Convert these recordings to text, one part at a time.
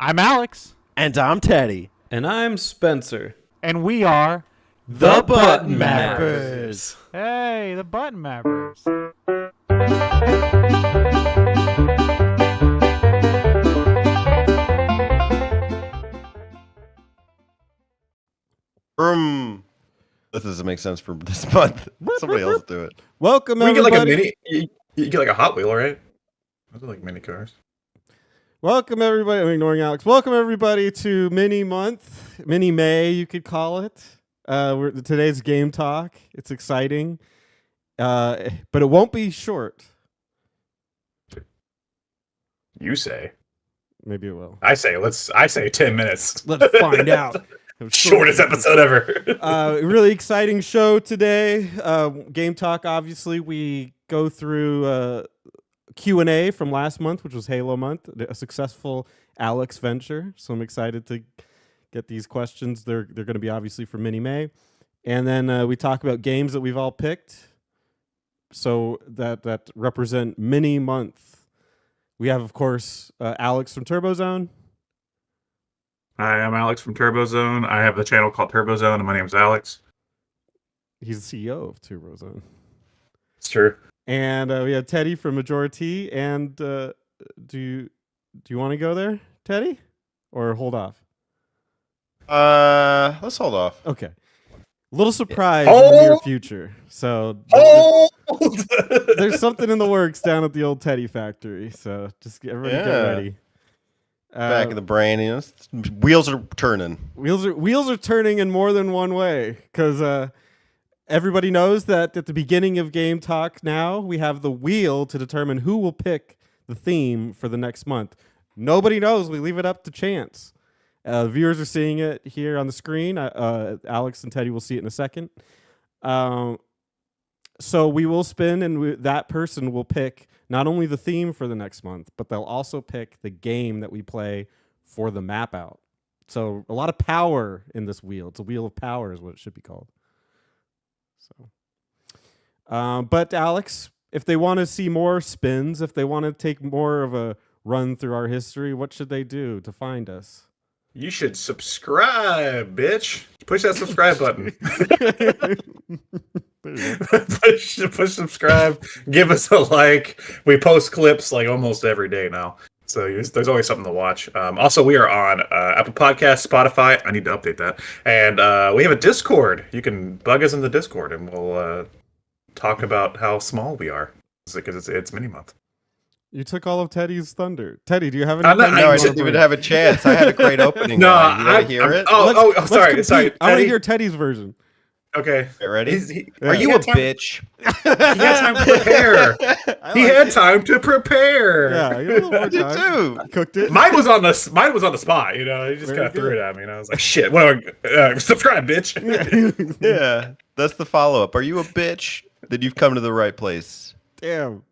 I'm Alex. And I'm Teddy. And I'm Spencer. And we are The Button Mappers. Hey, the Button Mappers. This doesn't make sense for this month. Somebody else do it. Welcome, we everybody. get like a mini. You get like a Hot Wheel, right? Those are like mini cars. Welcome, everybody. I'm ignoring Alex. Welcome, everybody, to Mini Month, Mini May, you could call it. Today's game talk. It's exciting, but it won't be short. You say. Maybe it will. I say 10 minutes. Let's find out. Shortest episode ever. Really exciting show today. Game talk. Obviously, we go through Q&A from last month, which was Halo month, a successful Alex venture. So I'm excited to get these questions. They're going to be obviously for Mini May, and then we talk about games that we've all picked. So that represent Mini Month. We have, of course, Alex from TurboZone. Hi, I'm Alex from TurboZone. I have the channel called TurboZone, and my name is Alex. He's the CEO of TurboZone. It's true. And we have Teddy from Majority. And do you want to go there, Teddy, or hold off? Let's hold off. Okay. A little surprise in the near future. So there's something in the works down at the old Teddy factory. So just everybody get ready. Back in the brain, wheels are turning. Wheels are turning in more than one way, because everybody knows that at the beginning of Game Talk now, we have the wheel to determine who will pick the theme for the next month. Nobody knows. We leave it up to chance. Viewers are seeing it here on the screen. Alex and Teddy will see it in a second. So we will spin, and that person will pick not only the theme for the next month, but they'll also pick the game that we play for the map out. So a lot of power in this wheel. It's a wheel of power is what it should be called. So, but Alex, if they want to see more spins, if they want to take more of a run through our history, what should they do to find us? You should subscribe, bitch. Push that subscribe button. push subscribe. Give us a like. We post clips like almost every day now, so there's always something to watch. Also, we are on Apple Podcasts, Spotify. I need to update that, and we have a Discord. You can bug us in the Discord, and we'll talk about how small we are because it's Mini Month. You took all of Teddy's thunder. Teddy, do you have any? I didn't even have a chance. I had a great opening. No, you want to hear it? Sorry. I want to hear Teddy's version. Okay. Get ready? Are you a bitch? He had time to prepare. He had time to prepare. Yeah, you had a little more You time. too. Cooked it. Mine was on the spot. You know, he just kind of threw it at me, and I was like, "Shit, what? Subscribe, bitch." Yeah, that's the follow up. Are you a bitch? Then you've come to the right place. Damn.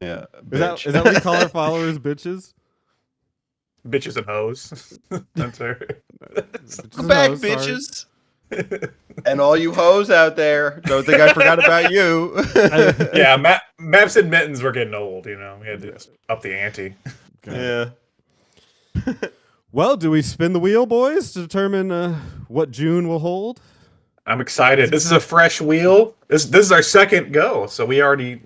Yeah. Is that what we call our followers, bitches? Bitches and hoes. That's her. Come back, bitches. And all you hoes out there, don't think I forgot about you. Yeah, maps and mittens were getting old. You know, we had to up the ante. Okay. Yeah. Well, do we spin the wheel, boys, to determine what June will hold? I'm excited. This is a fresh wheel. This is our second go, so we already,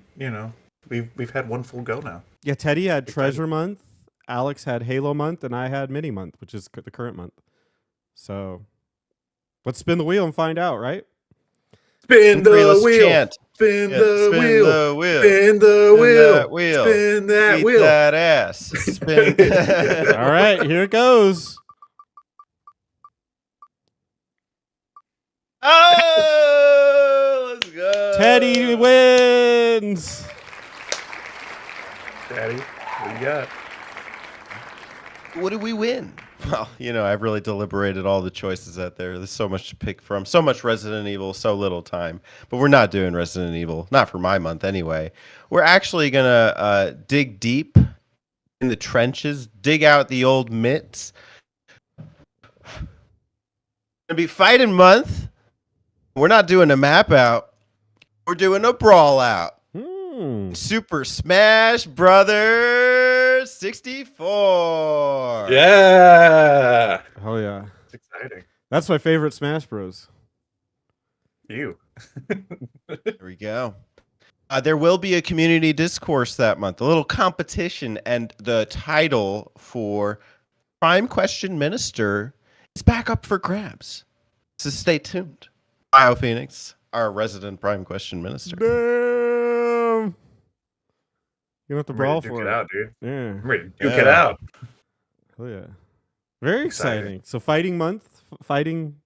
we've had one full go now. Yeah, Teddy had Treasure Month, Alex had Halo Month, and I had Mini Month, which is the current month. So let's spin the wheel and find out, right? Spin the wheel. Chant. Spin Yeah, the spin wheel. the wheel. Spin the wheel. That wheel. Spin that Eat wheel. that ass. Spin. All right, here it goes. Oh, let's go. Teddy wins. Daddy, what you got? What did we win? Well, I've really deliberated all the choices out there. There's so much to pick from. So much Resident Evil, so little time. But we're not doing Resident Evil. Not for my month, anyway. We're actually going to dig deep in the trenches, dig out the old mitts. It's going to be fighting month. We're not doing a map out. We're doing a brawl out. Super Smash Brothers 64. Yeah. Oh yeah, It's exciting. that's my favorite Smash Bros. You. There we go. There will be a community discourse that month, a little competition, and the title for Prime Question Minister is back up for grabs. So stay tuned. Bio Phoenix, our resident Prime Question Minister. Damn. You have to I'm ready brawl to duke for it it. out, dude. Yeah. I'm ready to duke Yeah. it out. Oh yeah. Very Exciting. exciting. So fighting month, fighting.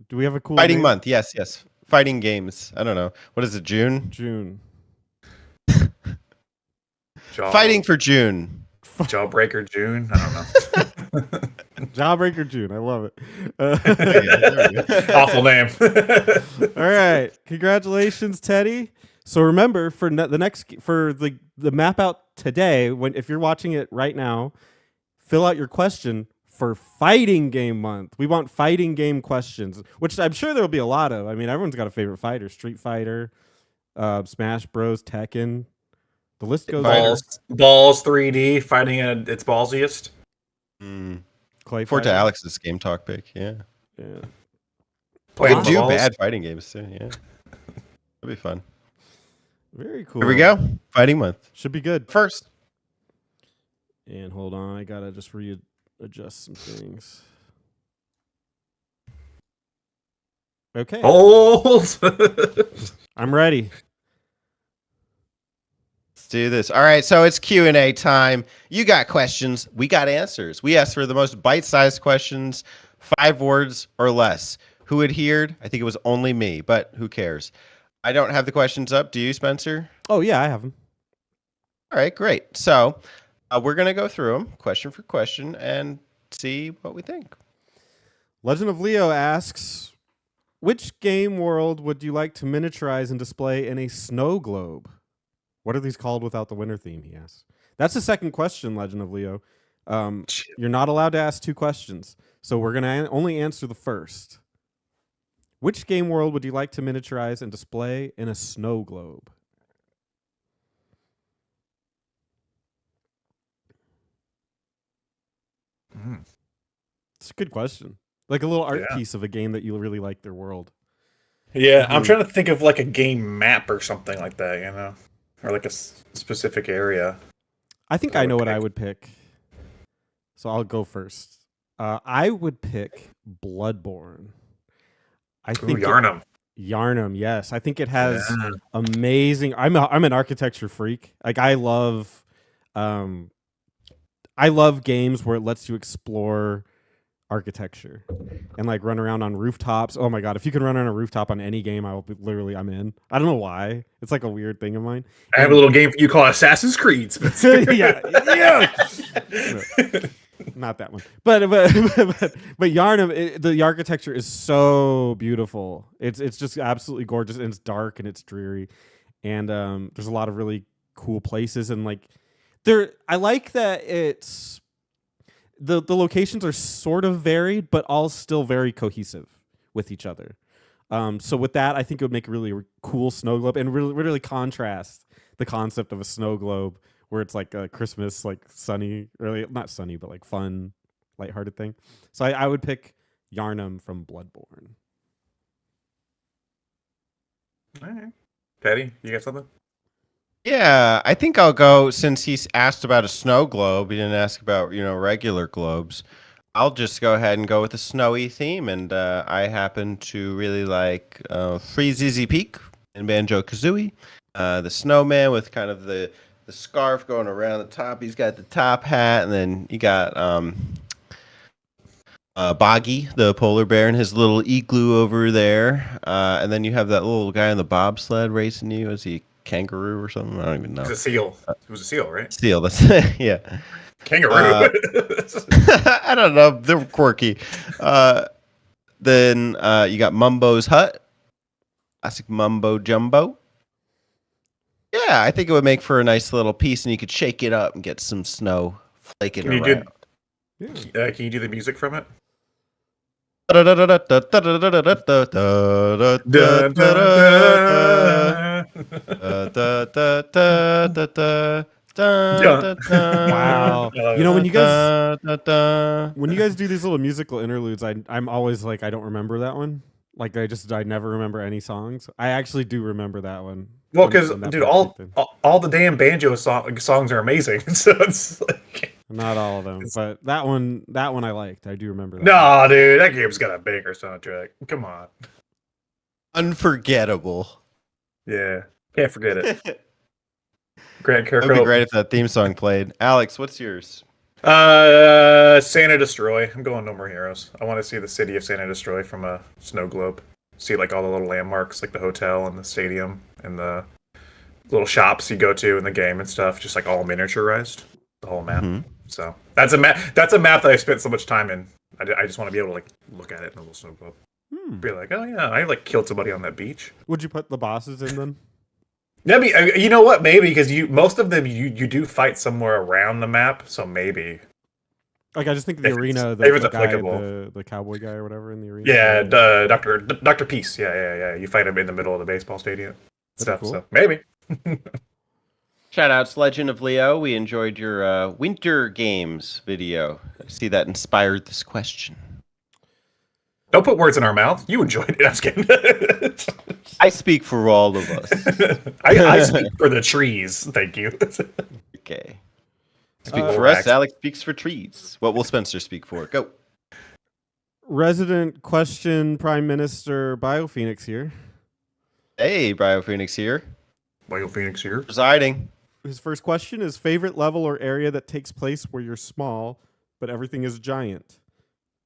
Do we have a cool Fighting name? month, yes. Fighting games. I don't know. What is it, June? June. Fighting for June. Jawbreaker June. I don't know. Jawbreaker June. I love it. Awful name. All right. Congratulations, Teddy. So remember for the map out today, if you're watching it right now, fill out your question for fighting game month. We want fighting game questions, which I'm sure there'll be a lot of. I mean, everyone's got a favorite fighter: Street Fighter, Smash Bros, Tekken. The list goes on. Balls 3D fighting at its ballsiest. Clay Forward to fighting. Alex's game talk pick, yeah. Yeah. Playing We the do balls. bad fighting games too, yeah. It'll be fun. Very cool. Here we go. Fighting month. Should be good. First. And hold on, I gotta just readjust some things. Okay, Balls. I'm ready. Let's do this. All right, so it's Q&A time. You got questions, we got answers. We asked for the most bite-sized questions, 5 words or less. Who adhered? I think it was only me, but who cares? I don't have the questions up. Do you, Spencer? Oh yeah, I have them. All right, great. So we're going to go through them question for question and see what we think. Legend of Leo asks, which game world would you like to miniaturize and display in a snow globe? What are these called without the winter theme, he asks. That's the second question, Legend of Leo. You're not allowed to ask 2 questions, so we're going to only answer the first. Which game world would you like to miniaturize and display in a snow globe? It's a good question. Like a little art piece of a game that you really like their world. Yeah, I'm trying to think of like a game map or something like that, you know, or like a specific area. I think I know what I would pick. So I'll go first. I would pick Bloodborne. I think Yarnum. Yarnum, yes. I think it has amazing. I'm an architecture freak. Like I love games where it lets you explore architecture and like run around on rooftops. Oh my god, if you can run on a rooftop on any game, I'm in. I don't know why. It's like a weird thing of mine. I have a little game you call Assassin's Creed. yeah. Not that one, but Yarnum, the architecture is so beautiful. It's just absolutely gorgeous, and it's dark and it's dreary, and there's a lot of really cool places, and like I like that it's the locations are sort of varied, but all still very cohesive with each other. So with that, I think it would make a really cool snow globe, and really contrast the concept of a snow globe where it's like a Christmas, like sunny, really not sunny, but like fun, lighthearted thing. So I would pick Yarnum from Bloodborne. All right. Patty, you got something? Yeah, I think I'll go, since he's asked about a snow globe. He didn't ask about, regular globes. I'll just go ahead and go with a snowy theme. And I happen to really like Free ZZ Peak and Banjo-Kazooie. The snowman with kind of the scarf going around the top. He's got the top hat, and then you got Boggy, the polar bear, and his little igloo over there. And then you have that little guy on the bobsled racing you. Is he a kangaroo or something? I don't even know. It's a seal. It was a seal, right? Seal, that's yeah. Kangaroo. I don't know. They're quirky. Then you got Mumbo's Hut. Classic Mumbo Jumbo. Yeah, I think it would make for a nice little piece, and you could shake it up and get some snow flaking around. Can you do the music from it? dun, dun, Wow. I love You know, it. when you guys dun, dun. when you guys do these little musical interludes, I'm always like, I don't remember that one. Like I never remember any songs. I actually do remember that one. Well, when- because when that dude, part kicked in. all the damn banjo songs are amazing. So it's like, Not all of them, but that one I liked. I do remember that. no, dude, that game's got a banger soundtrack. Come on, Unforgettable. yeah, can't forget it. Grant It would be Kirkhope. great if that theme song played. Alex, what's yours? Santa Destroy. I'm going No More Heroes. I want to see the city of Santa Destroy from a snow globe. See like all the little landmarks, like the hotel and the stadium and the little shops you go to in the game and stuff, just like all miniaturized, the whole map. Mhm. So that's a map. That's a map that I spent so much time in. I just want to be able to like look at it in a little snow globe. Be like, oh yeah, I like killed somebody on that beach. Would you put the bosses in them? Maybe you know what? Maybe because most of them you do fight somewhere around the map, so maybe. Like I just think the If it's- arena, if it's the guy, applicable. the cowboy guy or whatever in the arena. Yeah, Doctor Peace. Yeah. You fight him in the middle of the baseball stadium stuff. cool. So maybe. Shout outs, Legend of Leo. We enjoyed your winter games video. I see that inspired this question. Don't put words in our mouth. You enjoyed it. I'm just kidding. I speak for all of us. I speak for the trees. Thank you. Okay. Speak Uh, for us. relax. Alex speaks for trees. What will Spencer speak for? Go. Resident question Prime Minister BioPhoenix here. Hey, BioPhoenix here. Michael Phoenix here. Presiding. His first question is favorite level or area that takes place where you're small, but everything is giant.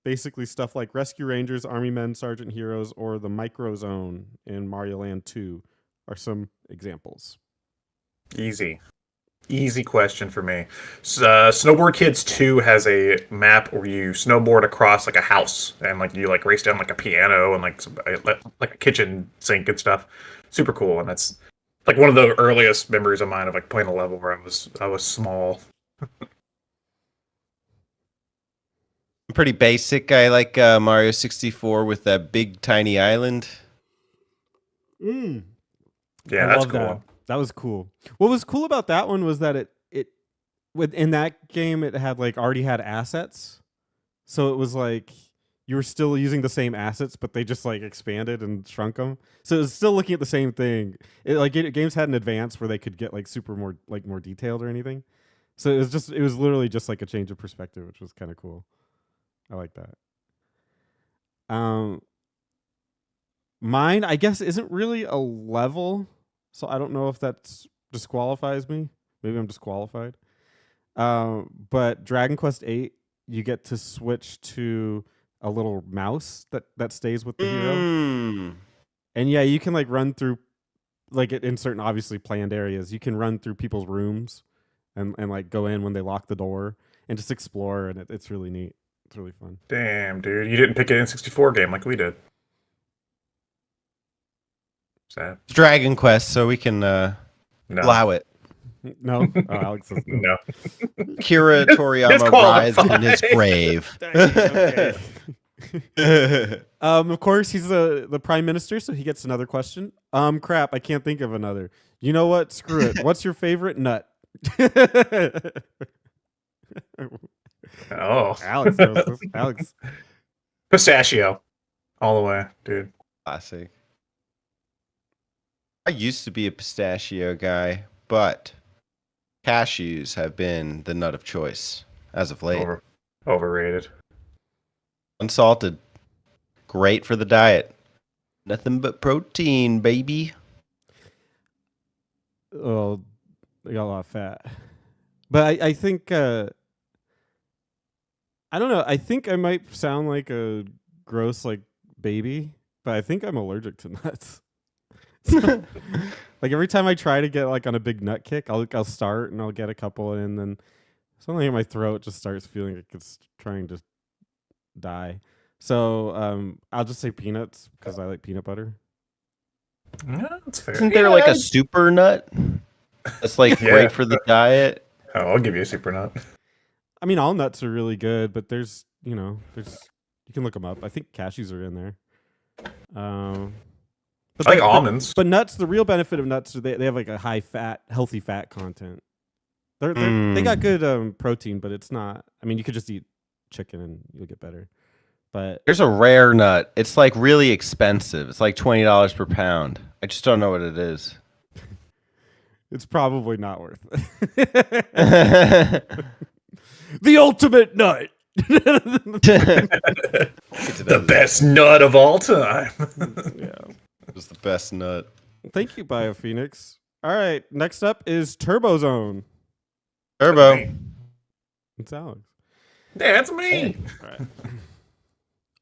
Basically stuff like Rescue Rangers, Army Men, Sergeant Heroes, or the Micro Zone in Mario Land 2 are some examples. Easy question for me. Snowboard Kids 2 has a map where you snowboard across like a house and like you like race down like a piano and like a kitchen sink and stuff. Super cool, and that's like one of the earliest memories of mine of like playing a level where I was small. Pretty basic. I like Mario 64 with that big tiny island. Yeah, I that's love cool. that. That was cool. What was cool about that one was that it in that game it had like already had assets. So it was like you were still using the same assets, but they just like expanded and shrunk them. So it was still looking at the same thing. Games had an advance where they could get like more detailed or anything. So it was literally just like a change of perspective, which was kind of cool. I like that. Mine, I guess, isn't really a level, so I don't know if that disqualifies me. Maybe I'm disqualified. But Dragon Quest VIII, you get to switch to a little mouse that stays with the hero, and yeah, you can like run through, like in certain obviously planned areas, you can run through people's rooms, and like go in when they lock the door and just explore, and it's really neat. It's really fun. Damn, dude, you didn't pick an N64 game like we did. Sad. Dragon Quest, so we can No. allow it. No, oh, Alex says no. No. Kira Toriyama writhes in his grave. Of course, he's the prime minister, so he gets another question. Crap, I can't think of another. You know what? Screw it. What's your favorite nut? Oh. Alex knows this. Alex. Pistachio. All the way, dude. Classic. I used to be a pistachio guy, but cashews have been the nut of choice as of late. Overrated. Unsalted. Great for the diet. Nothing but protein, baby. Oh, they got a lot of fat. But I think I don't know. I think I might sound like a gross like baby, but I think I'm allergic to nuts. Like every time I try to get like on a big nut kick, I'll start and I'll get a couple, and then something in my throat just starts feeling like it's trying to die. So I'll just say peanuts because I like peanut butter. Yeah, that's fair. Isn't there like a super nut? That's like Yeah. great for the diet. Oh, I'll give you a super nut. I mean, all nuts are really good, but there's you can look them up. I think cashews are in there. But I like almonds. But nuts, the real benefit of nuts is they have like a high fat, healthy fat content. They got good protein, but it's not. I mean, you could just eat chicken and you'll get better. But There's a rare nut. It's like really expensive. It's like $20 per pound. I just don't know what it is. it's probably not worth it. The ultimate nut. The best nut of all time. Yeah. It's the best nut. Thank you, BioPhoenix. All right, next up is Turbo Zone. Turbo. It's Alex. That's me. All right.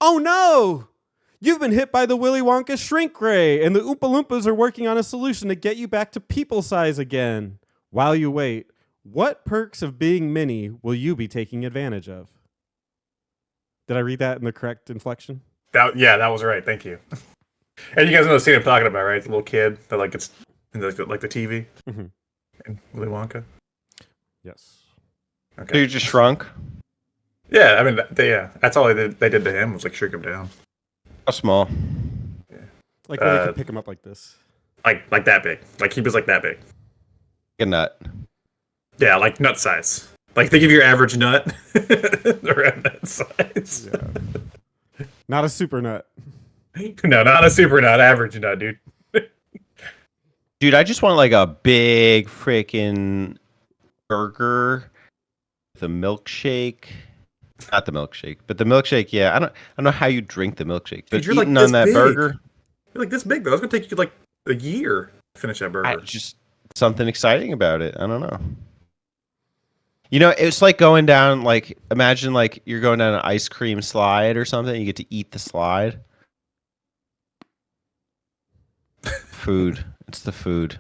Oh no! You've been hit by the Willy Wonka shrink ray, and the Oompa Loompas are working on a solution to get you back to people size again. While you wait, what perks of being mini will you be taking advantage of? Did I read that in the correct inflection? That was right. Thank you. And you guys know the scene I'm talking about, right? The little kid that like gets in the TV Mm-hmm. in Willy Wonka. Yes. So Okay. you just shrunk? Yeah, I mean, that's all they did to him was like shrink him down, How small? Like when I could pick him up like this. like that big. Like he was like that big. A nut. Yeah, like nut size. Like they give you your average nut around that size. Yeah. Not a super nut. No, not a super nut, average nut, dude. Dude, I just want like a big freaking burger with a milkshake. Not the milkshake, but the milkshake, yeah. I don't know how you drink the milkshake. But Dude, you're like eating this on that big. burger, You're like this big though. It's gonna take you like a year to finish that burger. just something exciting about it. I don't know. You know, it's like going down, like, imagine like you're going down an ice cream slide or something. You get to eat the slide. Food. It's the food.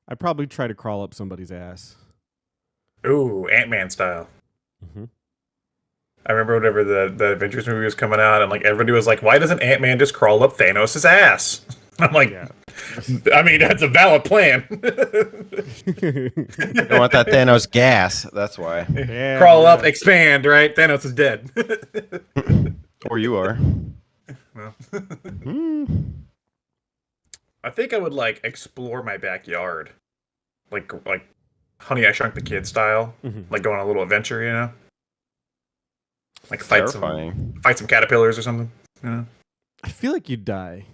I'd probably try to crawl up somebody's ass. Ooh, Ant-Man style. Mm-hmm. I remember whenever the Avengers movie was coming out, and like everybody was like, "Why doesn't Ant-Man just crawl up Thanos' ass?" I'm like, Yeah. I mean, that's a valid plan. You don't want that Thanos gas. That's why. Yeah, Crawl yeah. up, expand, right? Thanos is dead. Or you are. Well, Mm. I think I would like explore my backyard, like Honey I Shrunk the Kid style, Mhm. like go on a little adventure, you know, like fight Terrifying. some caterpillars or something. You know, I feel like you'd die.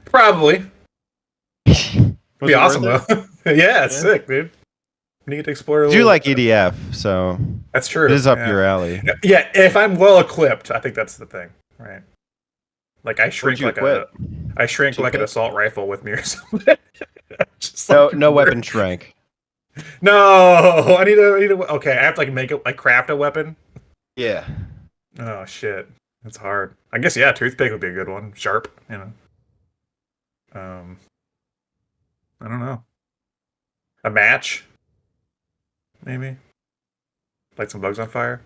probably Was be it awesome worth though. Yeah, it's sick, dude. You get to explore. I do like EDF, so That's true. it is up yeah. your alley. Yeah, if I'm well equipped, I think that's the thing, right? Like I shrink you like equip? I shrink What'd like you an equip? assault rifle with me or something. Just No, like- no weapon shrank. No, I need to. Okay, I have to like make it like craft a weapon. Yeah. Oh shit, that's hard. I guess yeah, toothpick would be a good one. Sharp, you know. I don't know. A match, maybe. Light some bugs on fire.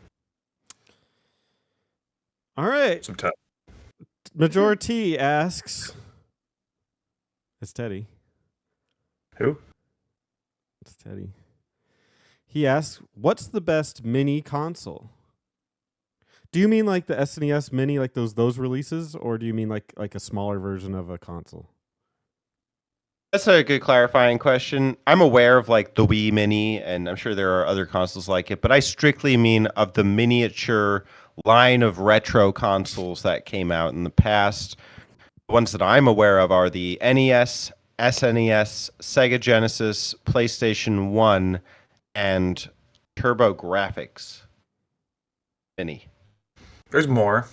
All right. Some tough. Majority asks. It's Teddy. Who? It's Teddy. He asks, "What's the best mini console?" Do you mean like the SNES Mini, like those releases, or do you mean like a smaller version of a console? That's a good clarifying question. I'm aware of like the Wii Mini, and I'm sure there are other consoles like it, but I strictly mean of the miniature line of retro consoles that came out in the past. The ones that I'm aware of are the NES, SNES, Sega Genesis, PlayStation 1, and Turbo Graphics Mini. There's more,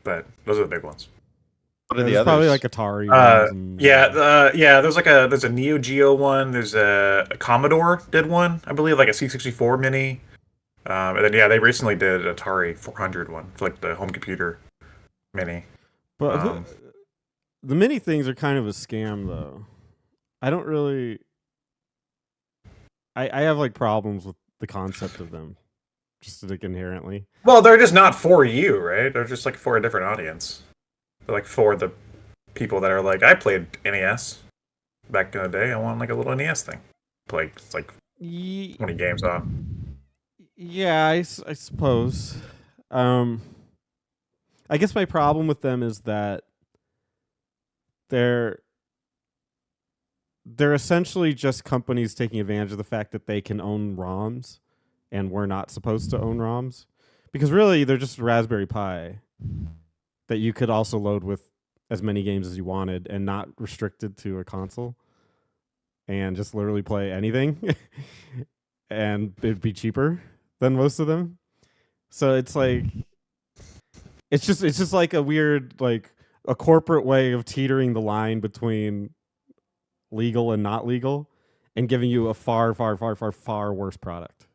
but those are the big ones. What are the There's others? probably like Atari. ones and- Yeah. There's a Neo Geo one. There's a Commodore did one, I believe, like a C64 Mini. And then yeah, they recently did an Atari 400 one for like the home computer Mini. But Um, the mini things are kind of a scam, though. I don't really. I have like problems with the concept of them, just like inherently. Well, they're just not for you, right? They're just like for a different audience. They're like for the people that are like, I played NES back in the day. I want like a little NES thing. Played like 20 games off. Yeah, I suppose. I guess my problem with them is that they're they're essentially just companies taking advantage of the fact that they can own ROMs, and we're not supposed to own ROMs, because really they're just Raspberry Pi that you could also load with as many games as you wanted and not restricted to a console, and just literally play anything, and it'd be cheaper than most of them. So it's like it's just like a weird, like a corporate way of teetering the line between legal and not legal, and giving you a far worse product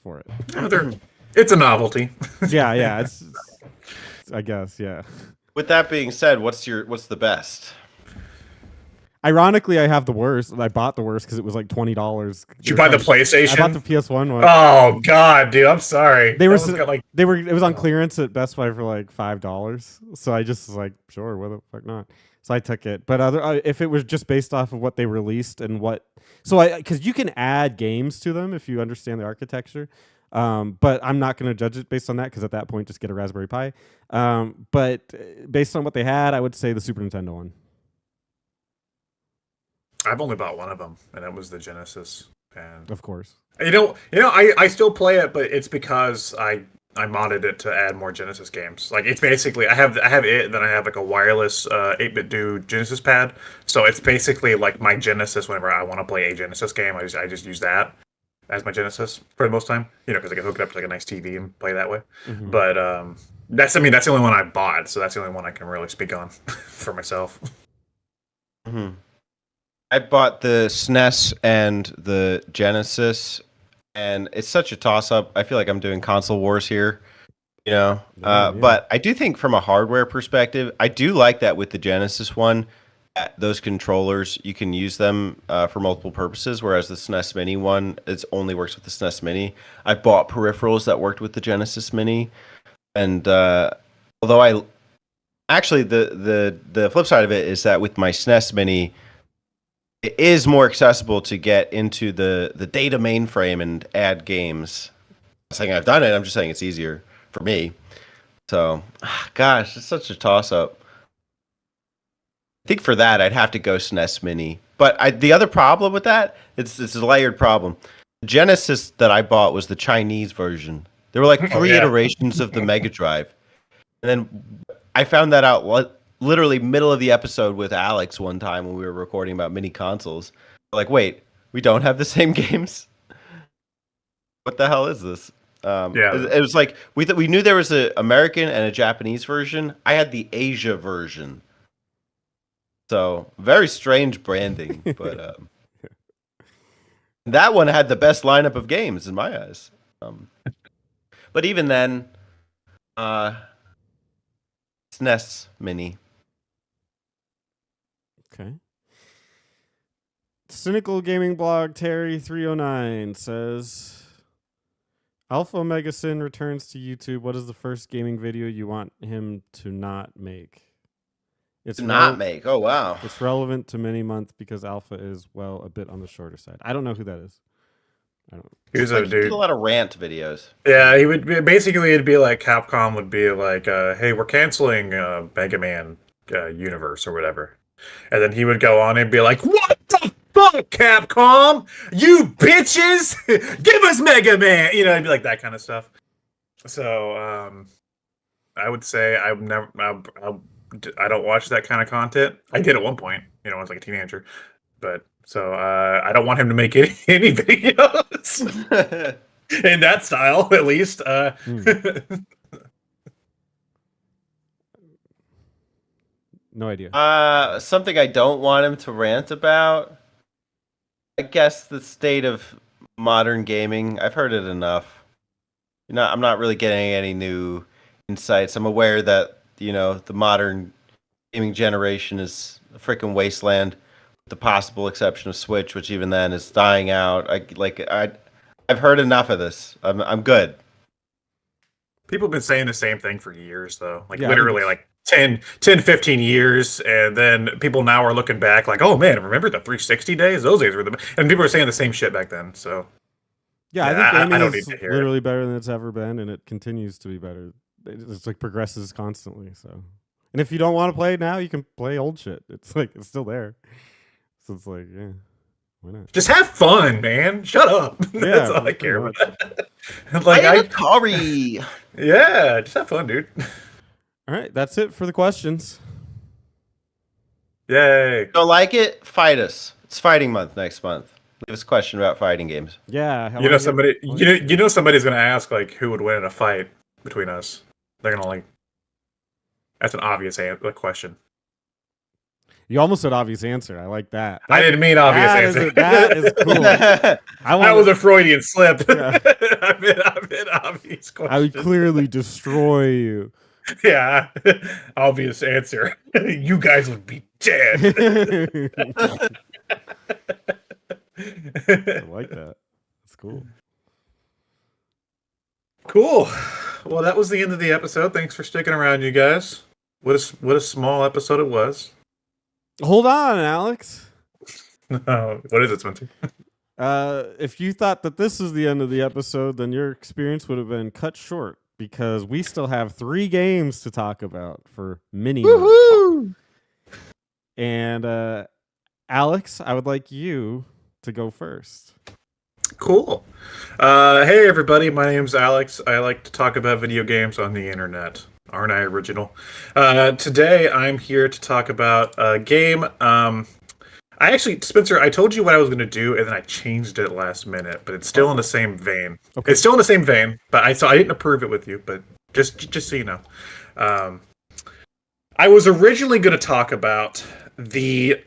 for it. It's a novelty. Yeah, it's I guess, yeah. With that being said, what's the best? Ironically, I have the worst. I bought the worst because it was like $20. Did you buy the PlayStation? I bought the PS1 one. Oh God, dude, I'm sorry. They were like it was on clearance at Best Buy for like $5. So I just was like, sure, why the fuck not? So I took it. But if it was just based off of what they released and because you can add games to them if you understand the architecture. But I'm not going to judge it based on that, because at that point, just get a Raspberry Pi. But based on what they had, I would say the Super Nintendo one. I've only bought one of them, and that was the Genesis. And Of course. I still play it, but it's because I modded it to add more Genesis games. Like, it's basically I have it, and then I have like a wireless 8-bit do Genesis pad. So it's basically like my Genesis. Whenever I want to play a Genesis game, I just use that as my Genesis for the most time. Because I can hook it up to like a nice TV and play that way. Mm-hmm. But that's the only one I bought, so that's the only one I can really speak on for myself. Mm-hmm. I bought the SNES and the Genesis, and it's such a toss-up. I feel like I'm doing console wars here, Yeah. But I do think from a hardware perspective, I do like that with the Genesis one, those controllers, you can use them for multiple purposes, whereas the SNES Mini one, it only works with the SNES Mini. I bought peripherals that worked with the Genesis Mini, and although the flip side of it is that with my SNES Mini, it is more accessible to get into the data mainframe and add games. I'm not saying I've done it, I'm just saying it's easier for me. So, gosh, it's such a toss-up. I think for that, I'd have to go SNES Mini. But the other problem with that, it's a layered problem. The Genesis that I bought was the Chinese version. There were like 3 iterations of the Mega Drive. And then I found that out literally middle of the episode with Alex one time when we were recording about mini consoles. Like, wait, we don't have the same games? What the hell is this? It was like we knew there was an American and a Japanese version. I had the Asia version. So, very strange branding, but that one had the best lineup of games in my eyes. But even then, SNES Mini. Okay. Cynical Gaming Blog Terry 309 says, Alpha Omega Sin returns to YouTube. What is the first gaming video you want him to not make? It's not make. Oh wow. It's relevant to many months because Alpha is a bit on the shorter side. I don't know who that is. I don't. He was Like, a he did dude. a lot of rant videos. Yeah, he would basically it'd be like Capcom would be like, "Hey, we're canceling Megaman universe or whatever," and then he would go on and be like, "What the fuck, Capcom? You bitches! Give us Mega Man!" It'd be like that kind of stuff. So I would say I don't watch that kind of content. I did at one point, when I was like a teenager, but. So I don't want him to make any videos in that style, at least. No idea. Something I don't want him to rant about. I guess the state of modern gaming. I've heard it enough. I'm not really getting any new insights. I'm aware that the modern gaming generation is a freaking wasteland. The possible exception of Switch, which even then is dying out. I've heard enough of this. I'm good. People have been saying the same thing for years, though. Like, Yeah, literally, like 10, 15 years, and then people now are looking back like, oh, man, remember the 360 days? Those days were the... And people were saying the same shit back then, so... Yeah, I think gaming I don't need is to hear literally better than it's ever been, and it continues to be better. It's like progresses constantly, so... And if you don't want to play it now, you can play old shit. It's like, it's still there. So it's like, yeah. Why not? Just have fun, man. Shut up. That's all I pretty care much. about. Like Atari. yeah, just have fun, dude. All right, that's it for the questions. Yay. Don't like it? Fight us. It's fighting month next month. Leave us a question about fighting games. Yeah, You know somebody's gonna ask like who would win in a fight between us. They're gonna like. That's an obvious question. You almost said obvious answer. I like that. I didn't mean obvious answer. That is cool. That was a Freudian slip. Yeah. I meant obvious question. I would clearly destroy you. Yeah, obvious answer. You guys would be dead. I like that. That's cool. Cool. Well, that was the end of the episode. Thanks for sticking around, you guys. What a small episode it was. Hold on, Alex. What is it, Spencer? If you thought that this is the end of the episode, then your experience would have been cut short because we still have 3 games to talk about for mini. And Alex, I would like you to go first. Cool. Hey, everybody. My name's Alex. I like to talk about video games on the internet. Aren't I original? Today, I'm here to talk about a game. Spencer, I told you what I was going to do, and then I changed it last minute, but it's still in the same vein. Okay. It's still in the same vein, but I didn't approve it with you, but just so you know. I was originally going to talk about the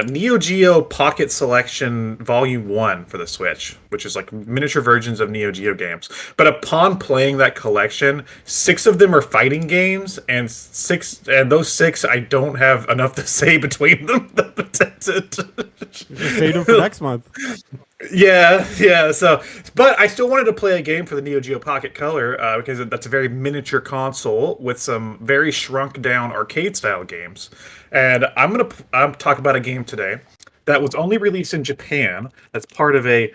Neo Geo Pocket Selection Volume 1 for the Switch, which is like miniature versions of Neo Geo games. But upon playing that collection, 6 of them are fighting games, and those 6 I don't have enough to say between them. That's it. Save them for next month. Yeah. So, but I still wanted to play a game for the Neo Geo Pocket Color because that's a very miniature console with some very shrunk down arcade style games. And I'm gonna talk about a game today that was only released in Japan. That's part of a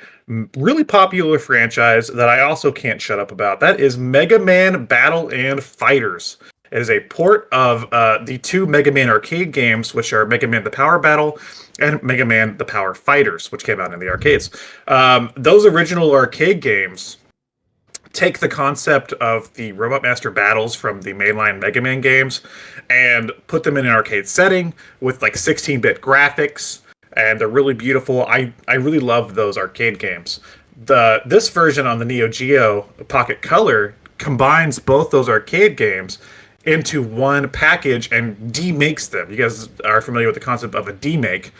really popular franchise that I also can't shut up about. That is Mega Man Battle and Fighters. It is a port of the 2 Mega Man arcade games, which are Mega Man the Power Battle and Mega Man the Power Fighters, which came out in the arcades. Those original arcade games take the concept of the Robot Master battles from the mainline Mega Man games and put them in an arcade setting with like 16-bit graphics, and they're really beautiful. I really love those arcade games. This version on the Neo Geo Pocket Color combines both those arcade games into one package and demakes them. You guys are familiar with the concept of a demake.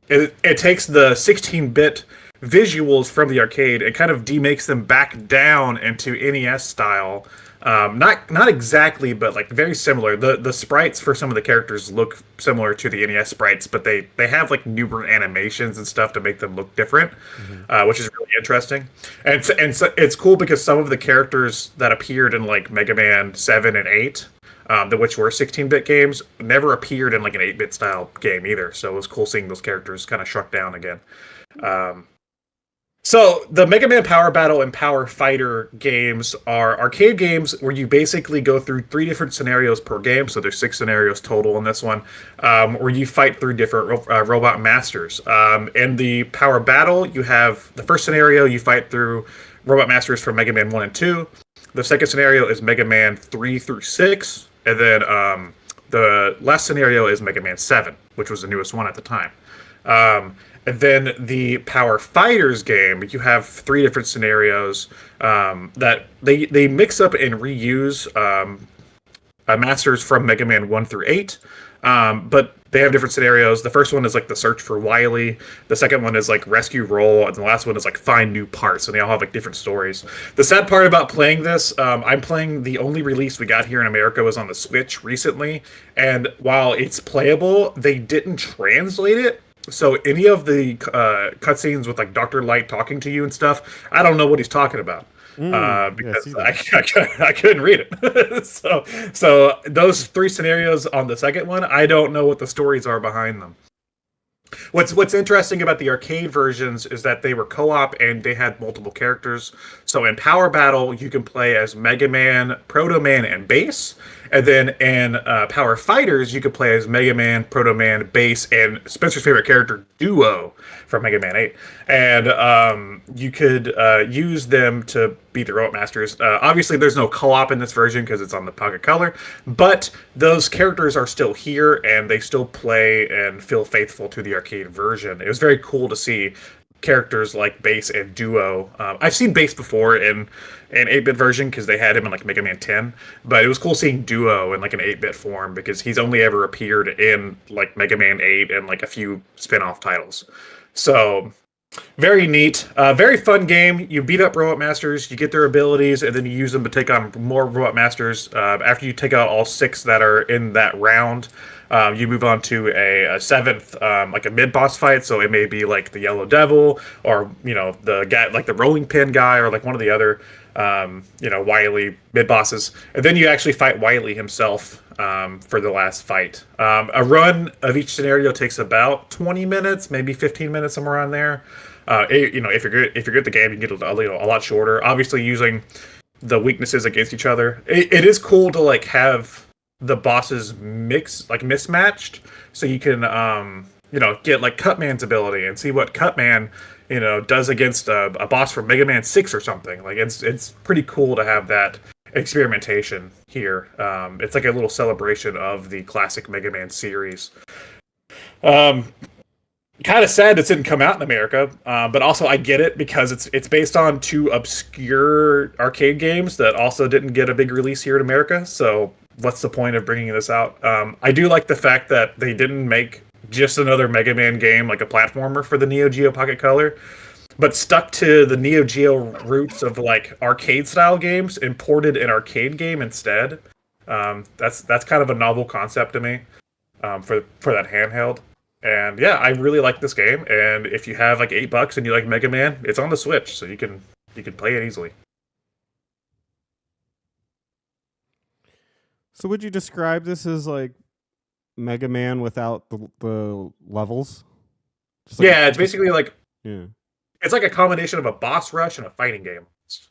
It takes the 16-bit visuals from the arcade and kind of demakes them back down into NES style. Not exactly, but like very similar. The sprites for some of the characters look similar to the NES sprites, but they have like newer animations and stuff to make them look different, which is really interesting. And so it's cool because some of the characters that appeared in like Mega Man 7 and 8, which were 16-bit games, never appeared in like an 8-bit style game either. So it was cool seeing those characters kind of shrunk down again. So the Mega Man Power Battle and Power Fighter games are arcade games where you basically go through 3 different scenarios per game. So there's 6 scenarios total in this one, where you fight through different robot masters. In the Power Battle, you have the first scenario, you fight through robot masters from Mega Man 1 and 2. The second scenario is Mega Man 3 through 6. And then the last scenario is Mega Man 7, which was the newest one at the time. And then the Power Fighters game, you have 3 different scenarios that they mix up and reuse masters from Mega Man 1 through 8. But they have different scenarios. The first one is like the search for Wily. The second one is like rescue roll. And the last one is like find new parts. And they all have like different stories. The sad part about playing this, I'm playing the only release we got here in America was on the Switch recently. And while it's playable, they didn't translate it. So any of the cutscenes with like Dr. Light talking to you and stuff, I don't know what he's talking about. Because I couldn't read it. so those 3 scenarios on the second one, I don't know what the stories are behind them. What's interesting about the arcade versions is that they were co-op and they had multiple characters. So in Power Battle, you can play as Mega Man, Proto Man, and Bass. And then in Power Fighters, you could play as Mega Man, Proto Man, Bass, and Spencer's favorite character, Duo, from Mega Man 8. And you could use them to beat the Robot Masters. Obviously, there's no co-op in this version because it's on the Pocket Color, but those characters are still here, and they still play and feel faithful to the arcade version. It was very cool to see characters like Bass and Duo. I've seen Bass before in an 8-bit version because they had him in like Mega Man 10, but it was cool seeing Duo in like an 8-bit form because he's only ever appeared in like Mega Man 8 and like a few spin-off titles. So very neat, very fun game. You beat up Robot Masters, you get their abilities, and then you use them to take on more Robot Masters. After you take out all 6 that are in that round, you move on to a 7th, like a mid-boss fight. So it may be like the Yellow Devil, or the guy like the rolling pin guy, or like one of the other Wily mid-bosses. And then you actually fight Wily himself for the last fight. A run of each scenario takes about 20 minutes, maybe 15 minutes, somewhere around there. If you're good at the game, you can get a lot shorter. Obviously, using the weaknesses against each other, it is cool to like have the bosses mismatched, so you can get like Cutman's ability and see what Cutman does against a boss from Mega Man 6 or something. Like it's pretty cool to have that experimentation here. It's like a little celebration of the classic Mega Man series. Kind of sad it didn't come out in America, but also I get it because it's based on 2 obscure arcade games that also didn't get a big release here in America. So what's the point of bringing this out? I do like the fact that they didn't make just another Mega Man game, like a platformer for the Neo Geo Pocket Color, but stuck to the Neo Geo roots of like arcade style games, imported an arcade game instead. That's kind of a novel concept to me, for that handheld. And yeah, I really like this game. And if you have like $8 and you like Mega Man, it's on the Switch, so you can play it easily. So would you describe this as like Mega Man without the levels? It's basically like yeah. It's like a combination of a boss rush and a fighting game. So.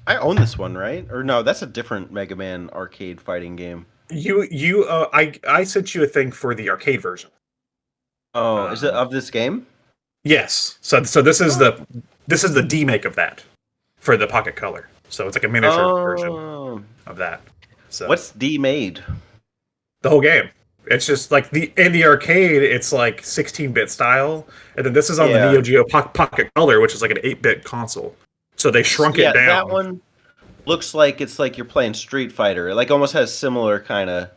I own this one, right? Or no, that's a different Mega Man arcade fighting game. I sent you a thing for the arcade version. Oh, is it of this game? Yes. So this is the demake of that for the Pocket Color. So it's like a miniature version of that. So what's demade? The whole game. It's just like in the arcade, it's like 16-bit style, and then this is on the Neo Geo Pocket Color, which is like an 8-bit console. So they shrunk it down. That one looks like it's like you're playing Street Fighter. It like almost has similar kind of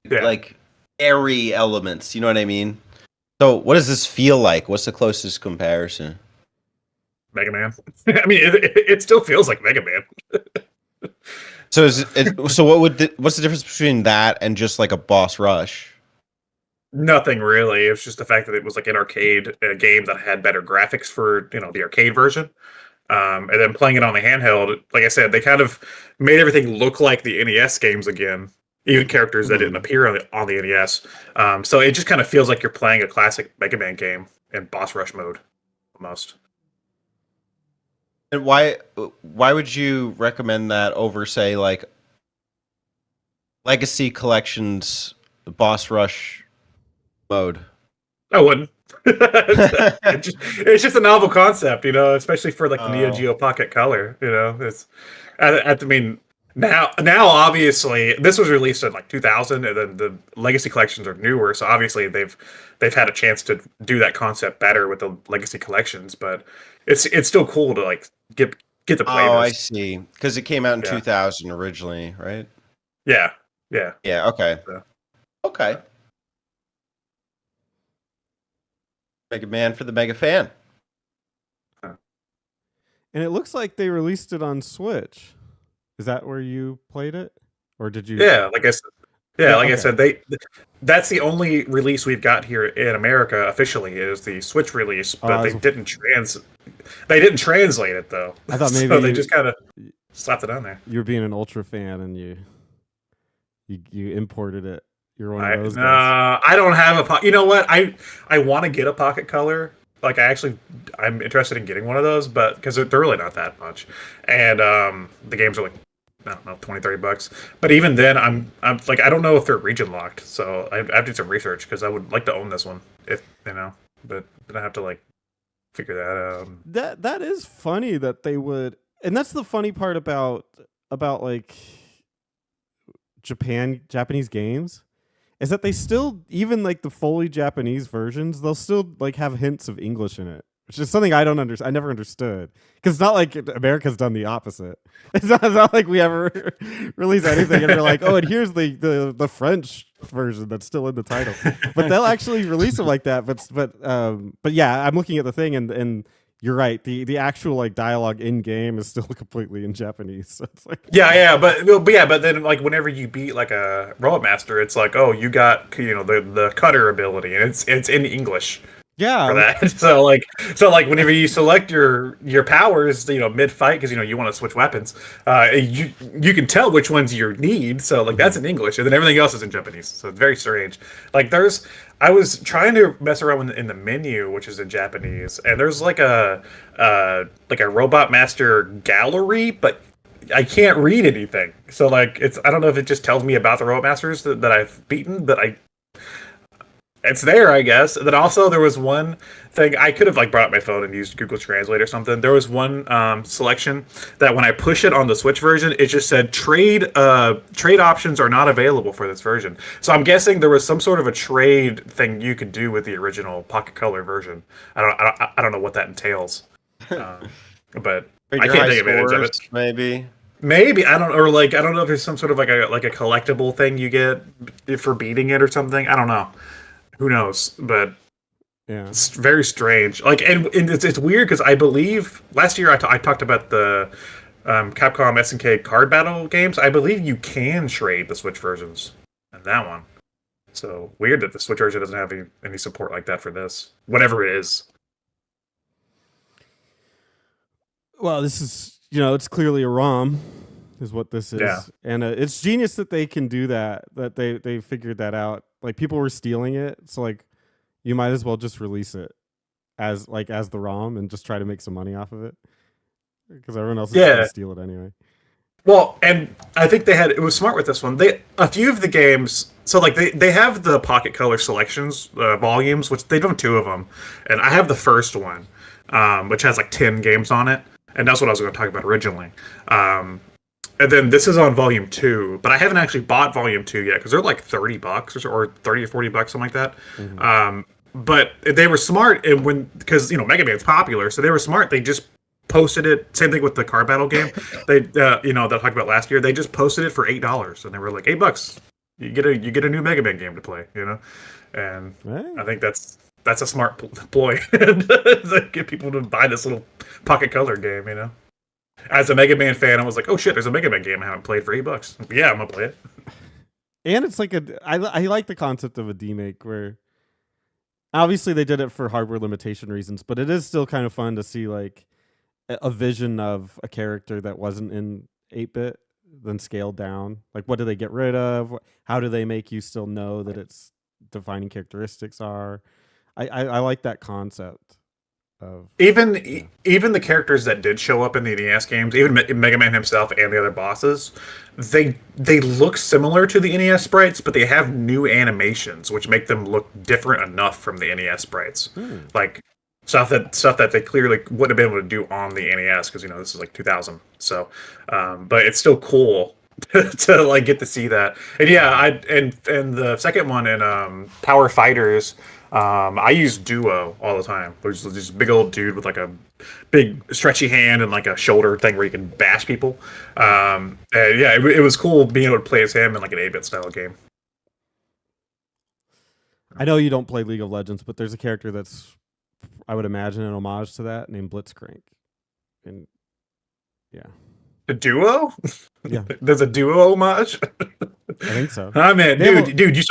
like airy elements. You know what I mean? So what does this feel like? What's the closest comparison? Mega Man. I mean, it still feels like Mega Man. So what's the difference between that and just like a boss rush? Nothing really. It's just the fact that it was like an arcade game that had better graphics for the arcade version. And then playing it on the handheld, like I said, they kind of made everything look like the NES games again, even characters that didn't appear on the NES. So it just kind of feels like you're playing a classic Mega Man game in boss rush mode, almost. And why would you recommend that over, say, like Legacy Collections boss rush mode? I wouldn't. It's just a novel concept, especially for like the Neo Geo Pocket Color. I mean, now obviously this was released in like 2000, and then the Legacy Collections are newer, so obviously they've had a chance to do that concept better with the Legacy Collections. But it's still cool to like get to play. Oh, this. I see. Because it came out in 2000 originally, right? Yeah. Okay. Yeah. Okay. Mega Man for the Mega fan. And it looks like they released it on Switch. Is that where you played it, or did you? Yeah, like I said. I said, that's the only release we've got here in America officially is the Switch release, but they didn't translate it though. I thought maybe so they just kind of slapped it on there. You're being an Ultra fan and you imported it. You're one of those guys. I don't have a. You know what? I want to get a Pocket Color. Like I'm interested in getting one of those, but because they're really not that much, and the games are like I don't know, 20, $30. But even then, I'm like, I don't know if they're region locked. So I have to do some research because I would like to own this one, if you know. But I have to like figure that out. That is funny that they would, and that's the funny part about like Japanese games, is that they still, even like the fully Japanese versions, they'll still like have hints of English in it, which is something I don't understand. I never understood, because it's not like America's done the opposite. It's not like we ever release anything and they're like, oh, and here's the French version that's still in the title. But they'll actually release them like that. But yeah, I'm looking at the thing, and you're right. The actual like dialogue in game is still completely in Japanese. So it's like, But then like whenever you beat like a robot master, it's like, oh, you got the cutter ability, and it's in English yeah, for that. So like whenever you select your powers, mid fight, because you want to switch weapons, you can tell which ones you need. So like that's in English, and then everything else is in Japanese. So it's very strange. Like I was trying to mess around in the menu, which is in Japanese, and there's like a robot master gallery, but I can't read anything. So like I don't know if it just tells me about the robot masters that I've beaten, but it's there, I guess. And then also there was one thing I could have like brought up my phone and used Google Translate or something. There was one selection that when I push it on the Switch version, it just said trade options are not available for this version. So I'm guessing there was some sort of a trade thing you could do with the original Pocket Color version. I don't know what that entails, but I can't take advantage of it. Maybe I don't, or like I don't know if there's some sort of like a collectible thing you get for beating it or something. I don't know. Who knows? But yeah, it's very strange. Like, and it's weird because I believe last year I talked about the Capcom SNK card battle games. I believe you can trade the Switch versions and that one. So weird that the Switch version doesn't have any support like that for this, whatever it is. Well, this is, it's clearly a ROM, is what this is. Yeah. And it's genius that they can do that they figured that out. Like, people were stealing it, so like you might as well just release it as the ROM and just try to make some money off of it, because everyone else is going to steal it anyway. Well, and I think it was smart with this one. A few of the games, so like they have the Pocket Color selections volumes, which they don't have two of them, and I have the first one, which has like 10 games on it, and that's what I was going to talk about originally. And then this is on volume 2, but I haven't actually bought volume 2 yet because they're like $30 or 30 or $40, something like that. Mm-hmm. But they were smart, and because Mega Man's popular, so they were smart. They just posted it. Same thing with the card battle game. They that I talked about last year. They just posted it for $8, and they were like $8. You get a new Mega Man game to play. And right. I think that's a smart ploy to get people to buy this little Pocket Color game. As a Mega Man fan, I was like, "Oh shit, there's a Mega Man game I haven't played for $8." Yeah, I'm gonna play it. And it's like I like the concept of a demake where obviously they did it for hardware limitation reasons, but it is still kind of fun to see like a vision of a character that wasn't in 8-bit, then scaled down. Like, what do they get rid of? How do they make you still know that its defining characteristics are? I like that concept. Even the characters that did show up in the NES games, even Mega Man himself and the other bosses, they look similar to the NES sprites, but they have new animations which make them look different enough from the NES sprites. Like stuff that they clearly wouldn't have been able to do on the NES because this is like 2000. So, but it's still cool to like get to see that. And yeah, and the second one in Power Fighters. I use Duo all the time. There's this big old dude with like a big stretchy hand and like a shoulder thing where you can bash people. And yeah, it was cool being able to play as him in like an 8-bit style game. I know you don't play League of Legends, but there's a character that's, I would imagine, an homage to that, named Blitzcrank. And yeah. A Duo? Yeah. There's a Duo homage? I think so. Oh man, dude, you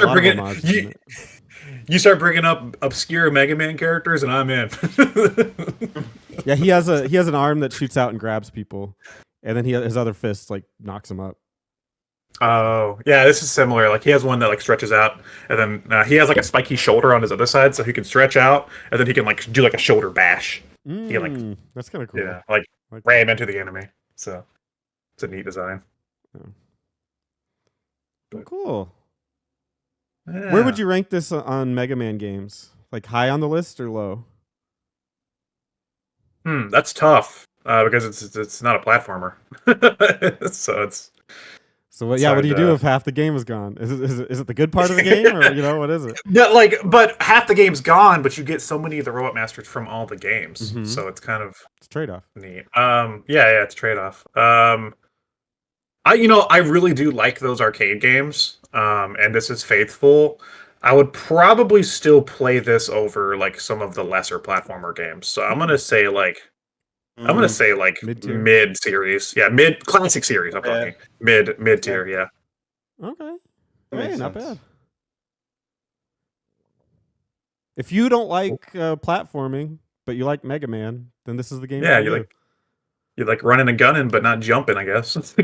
start bringing up obscure Mega Man characters, and I'm in. Yeah, he has an arm that shoots out and grabs people, and then his other fist like knocks him up. Oh, yeah, this is similar. Like, he has one that like stretches out, and then he has like a spiky shoulder on his other side, so he can stretch out, and then he can like do like a shoulder bash. He can, like, that's kind of cool. Yeah, like ram into the enemy. So it's a neat design. Cool. Yeah. Where would you rank this on Mega Man games? Like high on the list or low? That's tough because it's not a platformer, so it's So what? It's Yeah, what hard do you do to- if half the game is gone? Is it the good part of the game, or what is it? but half the game's gone, but you get so many of the robot masters from all the games, Mhm. so it's kind of It's a trade off. neat. Yeah, it's a trade off. I really do like those arcade games. And this is faithful. I would probably still play this over like some of the lesser platformer games. So I'm gonna say like Mid-tier. mid series. Yeah, mid classic series. I'm talking mid tier. Yeah. Okay. That makes Hey, not sense. bad. If you don't like platforming, but you like Mega Man, then this is the game. Yeah, for you like running and gunning, but not jumping. I guess.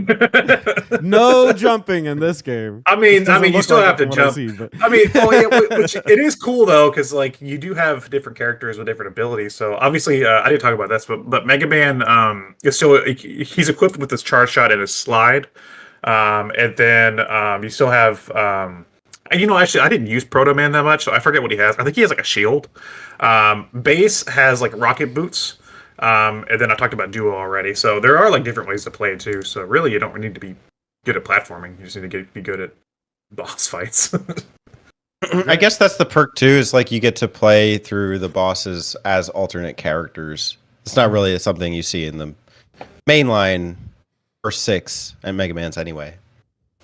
No jumping in this game. I This mean, doesn't you look still like have it to from what I jump. see, but I mean, oh yeah, which it is cool though, because like you do have different characters with different abilities. So obviously, I didn't talk about this, but Mega Man is still he's equipped with this charge shot and his slide, and then you still have actually I didn't use Proto Man that much, so I forget what he has. I think he has like a shield. Base has like rocket boots. And then I talked about duo already, so there are like different ways to play it too. So really, you don't need to be good at platforming. You just need to be good at boss fights. I guess that's the perk too. Is like you get to play through the bosses as alternate characters. It's not really something you see in the mainline or 6 and Mega Man's anyway.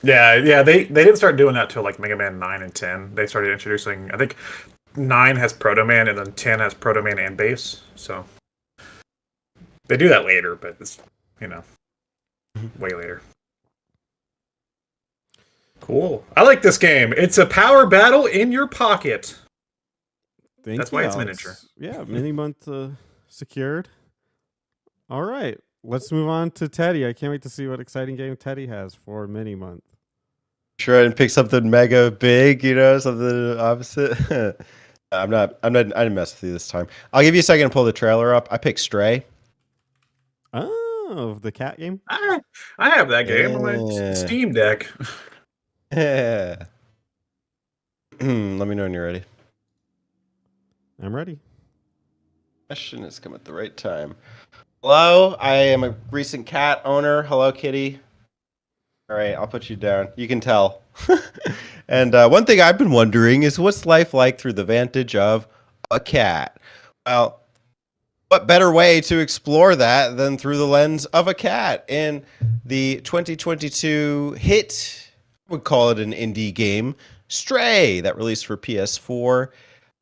Yeah. They didn't start doing that till like Mega Man 9 and 10. They started introducing. I think 9 has Proto Man, and then 10 has Proto Man and Base. So they do that later, but it's way later. Cool. I like this game. It's a power battle in your pocket. That's why it's Alex. miniature. Yeah, mini month secured. All right, let's move on to Teddy. I can't wait to see what exciting game Teddy has for mini month. Sure, and pick something mega big, something opposite. I didn't mess with you this time. I'll give you a second to pull the trailer up. I picked Stray. Oh, the cat game. I have that game on my Yeah. Steam Deck. Yeah. Let me know when you're ready. I'm ready. Question has come at the right time. Hello, I am a recent cat owner. Hello, kitty. All right, I'll put you down. You can tell. And one thing I've been wondering is what's life like through the vantage of a cat? Well, what better way to explore that than through the lens of a cat? In the 2022 hit, I would call it an indie game, Stray, that released for PS4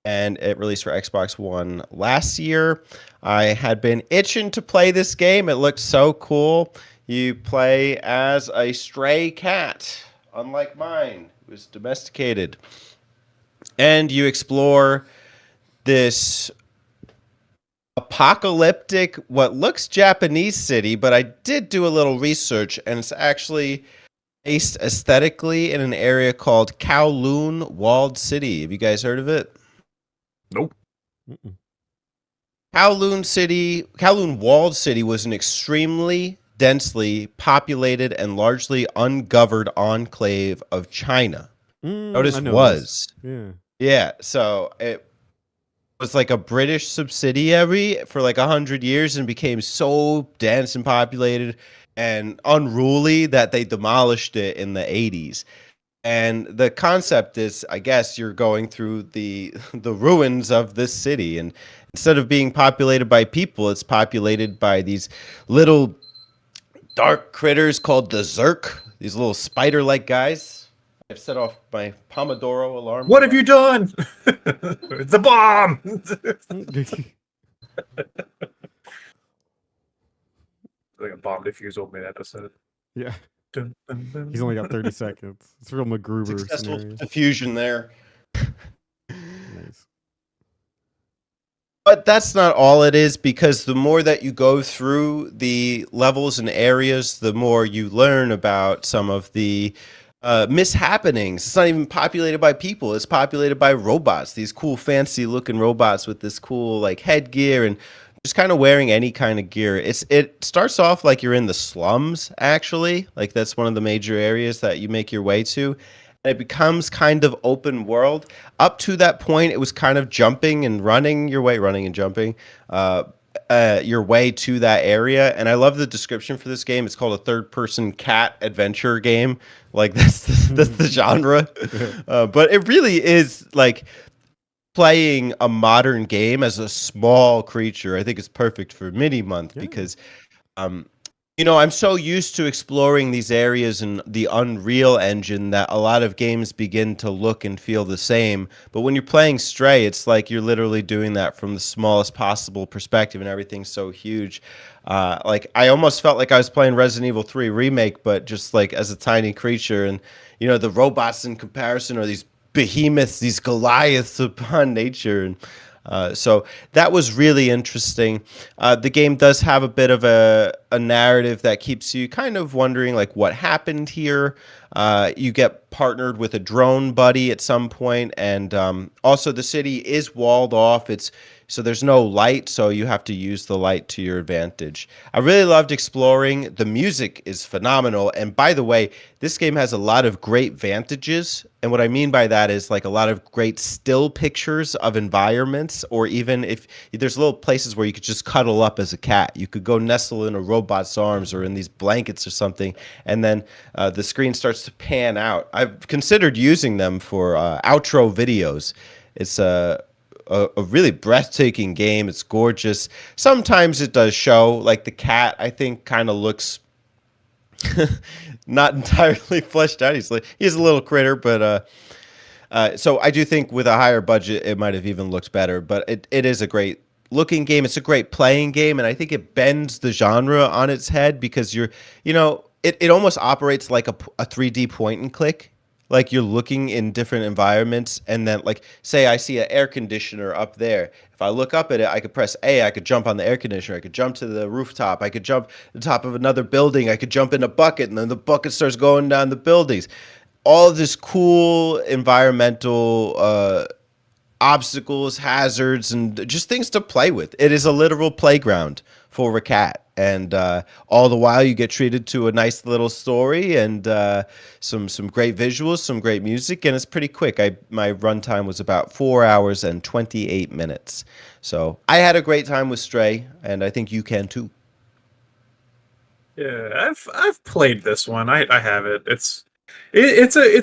and it released for Xbox One last year. I had been itching to play this game. It looked so cool. You play as a stray cat, unlike mine, who was domesticated. And you explore this apocalyptic, what looks Japanese city, but I did do a little research, and it's actually based aesthetically in an area called Kowloon Walled City. Have you guys heard of it? Nope. Mm-mm. Kowloon Walled City was an extremely densely populated and largely ungoverned enclave of China. Notice I know was. this. Yeah, so it was like a British subsidiary for like 100 years and became so dense and populated and unruly that they demolished it in the 80s. And the concept is, I guess, you're going through the ruins of this city, and instead of being populated by people, it's populated by these little dark critters called the Zerk, these little spider-like guys. I've set off my Pomodoro alarm. What have you done? It's a bomb. Like a bomb defusal mid-episode. Yeah, Dun, dun, dun. he's only got 30 seconds. It's a real MacGruber Successful scenario. diffusion there. Nice. But that's not all it is, because the more that you go through the levels and areas, the more you learn about some of the mishappenings. It's not even populated by people. It's populated by robots. These cool, fancy looking robots with this cool like headgear and just kind of wearing any kind of gear. It starts off like you're in the slums, actually. Like that's one of the major areas that you make your way to. And it becomes kind of open world. Up to that point, it was kind of jumping and running and jumping. Your way to that area. And I love the description for this game. It's called a third-person cat adventure game. Like that's the genre. But it really is like playing a modern game as a small creature. I think it's perfect for mini month because um I'm so used to exploring these areas in the Unreal Engine that a lot of games begin to look and feel the same. But when you're playing Stray, it's like you're literally doing that from the smallest possible perspective, and everything's so huge. Like I almost felt like I was playing Resident Evil 3 Remake, but just like as a tiny creature. And the robots in comparison are these behemoths, these Goliaths upon nature. And so that was really interesting. The game does have a bit of a narrative that keeps you kind of wondering like what happened here. You get partnered with a drone buddy at some point, and also the city is walled off. So there's no light, so you have to use the light to your advantage. I really loved exploring. The music is phenomenal. And by the way, this game has a lot of great vantages. And what I mean by that is like a lot of great still pictures of environments, or even if there's little places where you could just cuddle up as a cat. You could go nestle in a robot's arms or in these blankets or something, and then the screen starts to pan out. I've considered using them for outro videos. It's a really breathtaking game. It's gorgeous. Sometimes it does show, like the cat, I think, kind of looks not entirely fleshed out. He's a little critter, but so I do think with a higher budget, it might have even looked better. But it is a great looking game. It's a great playing game, and I think it bends the genre on its head because it almost operates like a 3D point and click. Like you're looking in different environments, and then like say I see an air conditioner up there. If I look up at it, I could press A, I could jump on the air conditioner, I could jump to the rooftop, I could jump to the top of another building, I could jump in a bucket, and then the bucket starts going down the buildings. All of this cool environmental obstacles, hazards, and just things to play with. It is a literal playground for a cat. And all the while you get treated to a nice little story and some great visuals, some great music, and it's pretty quick. My runtime was about 4 hours and 28 minutes. So I had a great time with Stray, and I think you can too. Yeah, I've played this one. I have it. It's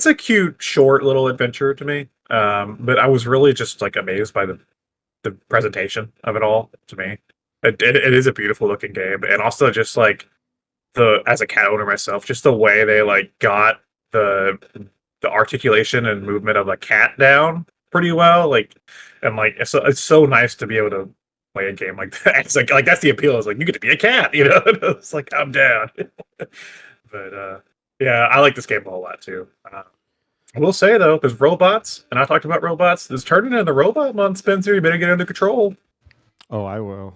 a cute, short little adventure to me. But I was really just like amazed by the presentation of it all to me. It is a beautiful looking game, and also just like as a cat owner myself, just the way they like got the articulation and movement of a cat down pretty well. Like, and like it's so nice to be able to play a game like that. It's like that's the appeal. Is like you get to be a cat, It's like I'm down. But yeah, I like this game a whole lot too. I will say though, there's robots, and I talked about robots. It's turning into robot month, Spencer. You better get under control. Oh, I will.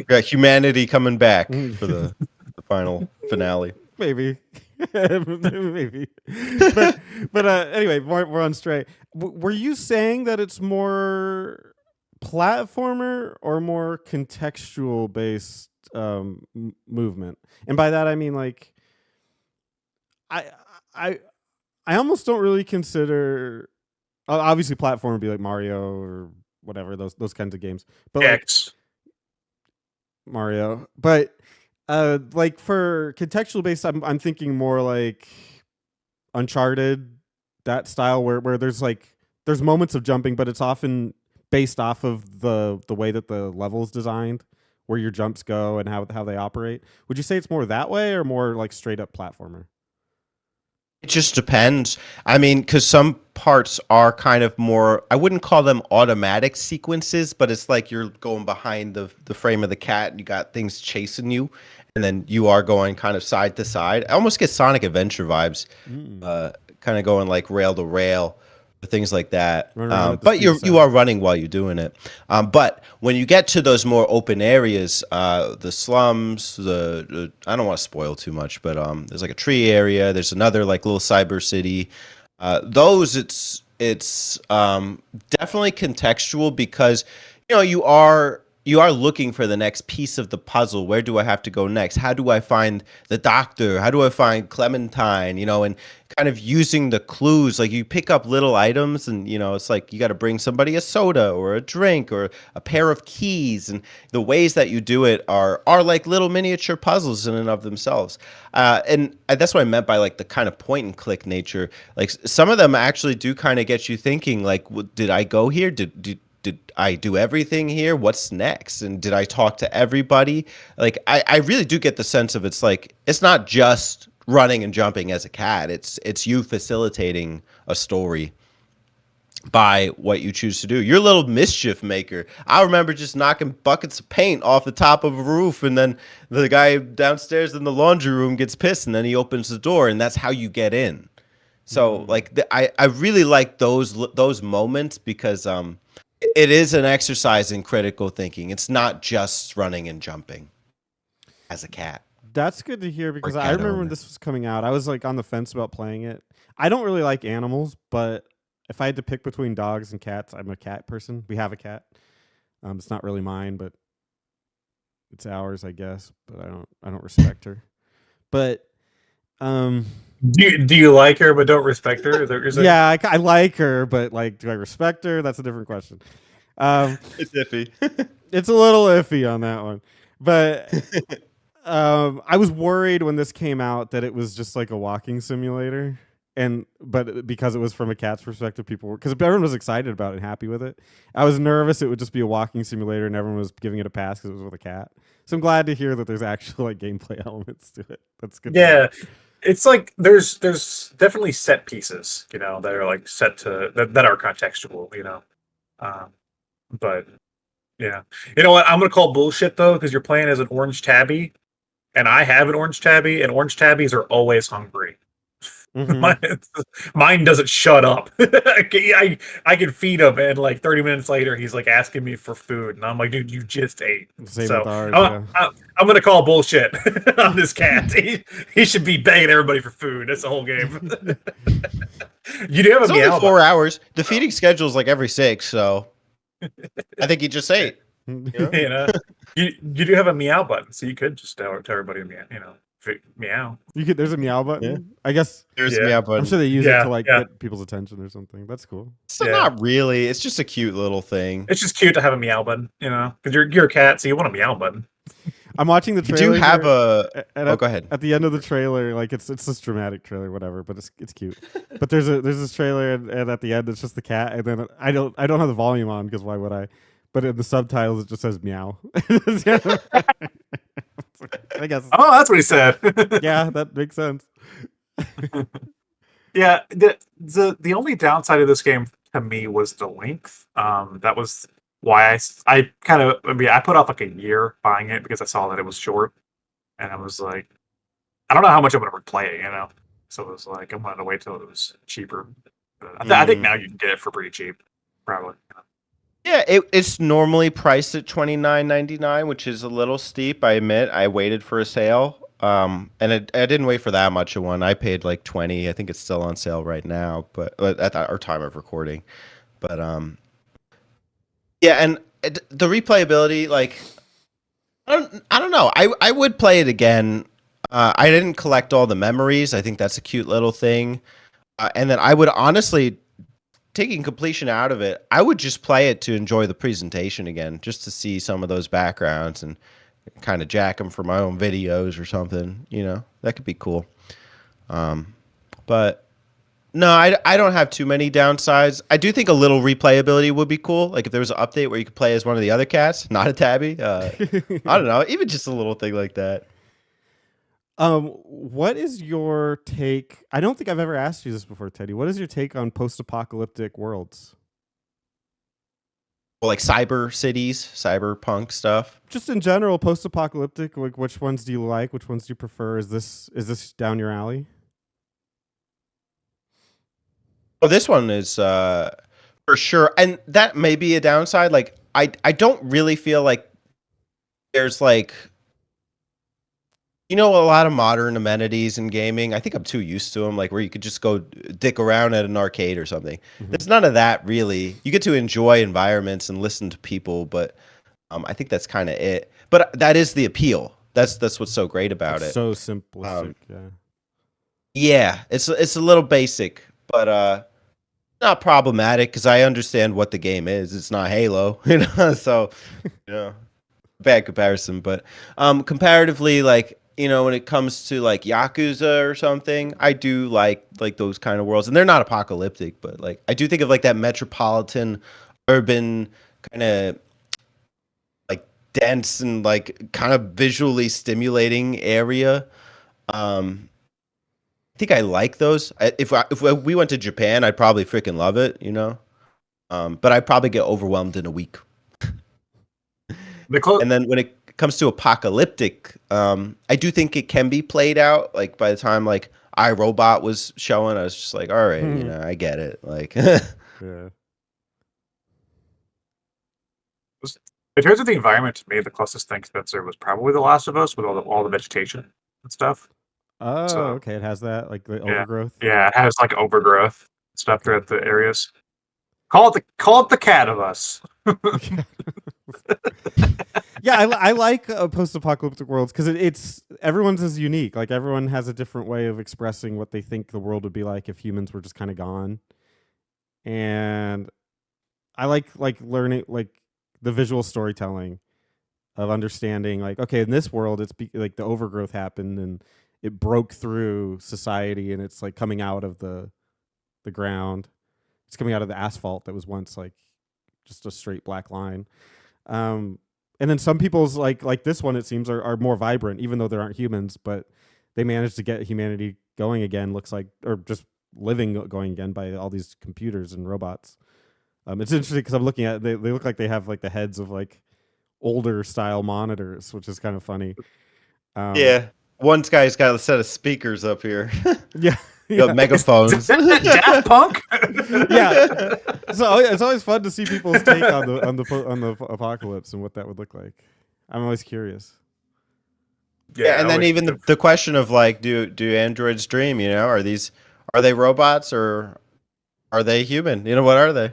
Got humanity coming back for the final finale. Maybe. Maybe. But anyway, we're on Stray. Were you saying that it's more platformer or more contextual based movement? And by that I mean like I almost don't really consider obviously platform would be like Mario or whatever, those kinds of games. But X. Like Mario. But like for contextual based, I'm thinking more like Uncharted, that style where there's moments of jumping, but it's often based off of the way that the level is designed, where your jumps go and how they operate. Would you say it's more that way or more like straight up platformer? It just depends. I mean, because some parts are kind of more, I wouldn't call them automatic sequences, but it's like you're going behind the frame of the cat and you got things chasing you, and then you are going kind of side to side. I almost get Sonic Adventure vibes, kind of going like rail to rail, things like that. But you are running while you're doing it. But when you get to those more open areas, the slums, I don't want to spoil too much, but there's like a tree area. There's another like little cyber city. Those it's definitely contextual because you are looking for the next piece of the puzzle. Where do I have to go next? How do I find the doctor? How do I find Clementine? And kind of using the clues. Like you pick up little items, and it's like you got to bring somebody a soda or a drink or a pair of keys, and the ways that you do it are like little miniature puzzles in and of themselves. And that's what I meant by like the kind of point and click nature. Like some of them actually do kind of get you thinking. Like, did I go here? Did I do everything here? What's next? And did I talk to everybody? Like, I really do get the sense of it's not just running and jumping as a cat. It's you facilitating a story by what you choose to do. You're a little mischief maker. I remember just knocking buckets of paint off the top of a roof, and then the guy downstairs in the laundry room gets pissed, and then he opens the door, and that's how you get in. So like I really like those moments because it is an exercise in critical thinking. It's not just running and jumping as a cat. That's good to hear because Or I cat remember when owner. this was coming out, I was like on the fence about playing it. I don't really like animals, but if I had to pick between dogs and cats, I'm a cat person. We have a cat. It's not really mine, but it's ours, I guess. But I don't respect her. But Do you like her but don't respect her? Is that what you're saying? yeah, I like her, but like, do I respect her? That's a different question. It's iffy. It's a little iffy on that one, but I was worried when this came out that it was just like a walking simulator, but because it was from a cat's perspective, because everyone was excited about it and happy with it. I was nervous it would just be a walking simulator and everyone was giving it a pass because it was with a cat. So I'm glad to hear that there's actual like gameplay elements to it. That's good. Yeah. It's like there's definitely set pieces, that are like set to that are contextual, Um, but yeah. You know what? I'm gonna call bullshit though, because you're playing as an orange tabby, and I have an orange tabby, and orange tabbies are always hungry. Mhm. Mine doesn't shut up. I can feed him, and like 30 minutes later, he's like asking me for food, and I'm like, dude, you just ate. Same So with ours. I'm gonna call bullshit on this cat. He should be begging everybody for food. That's the whole game. You do have a It's only meow 4 button. hours. The feeding schedule is like every 6, so I think he just ate. You know, you do have a meow button, so you could just tell everybody meow. There's a meow button. Yeah. I guess There's Yeah. a meow I'm button. sure they use it Yeah, to like yeah. get people's attention or something. That's cool. So Yeah. not really. It's just a cute little thing. It's just cute to have a meow button, because you're a cat, so you want a meow button. I'm watching the You trailer. do have here, and Oh, go ahead. at the end of the trailer, like it's this dramatic trailer, whatever, but it's cute. But there's this trailer, and at the end, it's just the cat, and then I don't have the volume on because why would I? But in the subtitles, it just says meow. I guess. Oh, that's what he said. Yeah, that makes sense. Yeah, the only downside of this game to me was the length. That was why I put off like a year buying it because I saw that it was short, and I was like, I don't know how much I'm gonna play it, So it was like I'm gonna wait till it was cheaper. But I think now you can get it for pretty cheap, probably. Yeah, it's normally priced at $29.99, which is a little steep. I admit. I waited for a sale, and I didn't wait for that much of one. I paid like 20. I think it's still on sale right now, but at our time of recording. But yeah, and the replayability, like, I don't know. I would play it again. I didn't collect all the memories. I think that's a cute little thing, and then I would honestly, taking completion out of it, I would just play it to enjoy the presentation again, just to see some of those backgrounds and kind of jack them for my own videos or something. That could be cool. But no, I don't have too many downsides. I do think a little replayability would be cool. Like if there was an update where you could play as one of the other cats, not a tabby. I don't know, even just a little thing like that. What is your take? I don't think I've ever asked you this before, Teddy. What is your take on post-apocalyptic worlds? Well, like cyber cities, cyberpunk stuff. Just in general, post-apocalyptic. Like, which ones do you like? Which ones do you prefer? Is this down your alley? Well, this one is for sure, and that may be a downside. Like, I don't really feel like there's like You know, a lot of modern amenities in gaming, I think I'm too used to them, like where you could just go dick around at an arcade or something. There's none of that really. You get to enjoy environments and listen to people, but I think that's kind of it. But that is the appeal. That's what's so great about It's it. so simplistic. Yeah. Yeah, it's a little basic, but not problematic because I understand what the game is. It's not Halo, you know. So, you know, bad comparison, but comparatively, like when it comes to like Yakuza or something, I do like those kind of worlds, and they're not apocalyptic, but like I do think of like that metropolitan, urban kind of like dense and like kind of visually stimulating area. I think I like those. If we went to Japan, I'd probably freaking love it, you know. But I'd probably get overwhelmed in a week. And then when it comes to apocalyptic, I do think it can be played out. Like by the time like iRobot was showing, I was just like, all right, I get it. Like, Yeah. In terms of the environment, to me, the closest thing, Spencer, was probably The Last of Us with all the vegetation and stuff. Oh, So okay. It has that like the yeah, overgrowth. yeah, it has like overgrowth stuff throughout the areas. Call it the cat of us. Yeah, I like post-apocalyptic worlds because it's everyone's is unique. Like everyone has a different way of expressing what they think the world would be like if humans were just kind of gone. And I like learning like the visual storytelling of understanding like okay, in this world like the overgrowth happened and it broke through society and it's like coming out of the ground. It's coming out of the asphalt that was once like just a straight black line. And then some people's like this one, it seems, are more vibrant, even though there aren't humans, but they managed to get humanity going again, looks like, or just living going again by all these computers and robots. It's interesting because I'm looking at they look like they have like the heads of like older style monitors, which is kind of funny. yeah, one guy's got a set of speakers up here. Yeah. Got megaphones. Is that Daft Punk? Yeah. So it's always fun to see people's take on the apocalypse and what that would look like. I'm always curious. Yeah, and then even the question of like, do androids dream? You know, are they robots or are they human? You know, what are they?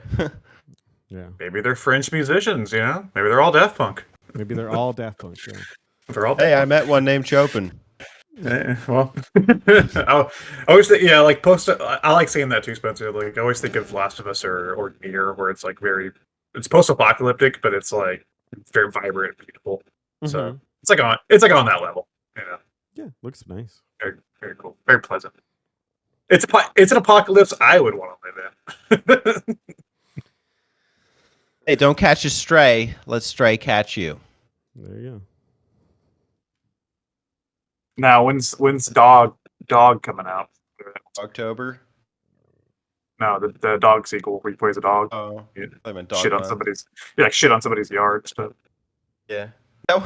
Yeah. Maybe they're French musicians. You know, maybe they're all Daft Punk. Maybe they're all Daft Punk. Yeah. They're all. Hey, I met one named Chopin. Well, I always think, yeah, like I like saying that too, Spencer. Like, I always think of Last of Us or Nier, where it's like it's post-apocalyptic, but it's like very vibrant and beautiful. So it's like on that level, you know. Yeah, looks nice. Very, very cool, very pleasant. It's an apocalypse I would want to live in. Hey, don't catch a stray. Let stray catch you. There you go. Now, when's dog coming out? October. No, the dog sequel where he plays a dog. Oh, Yeah. I meant dog Shit on month. somebody's yard stuff. Yeah. I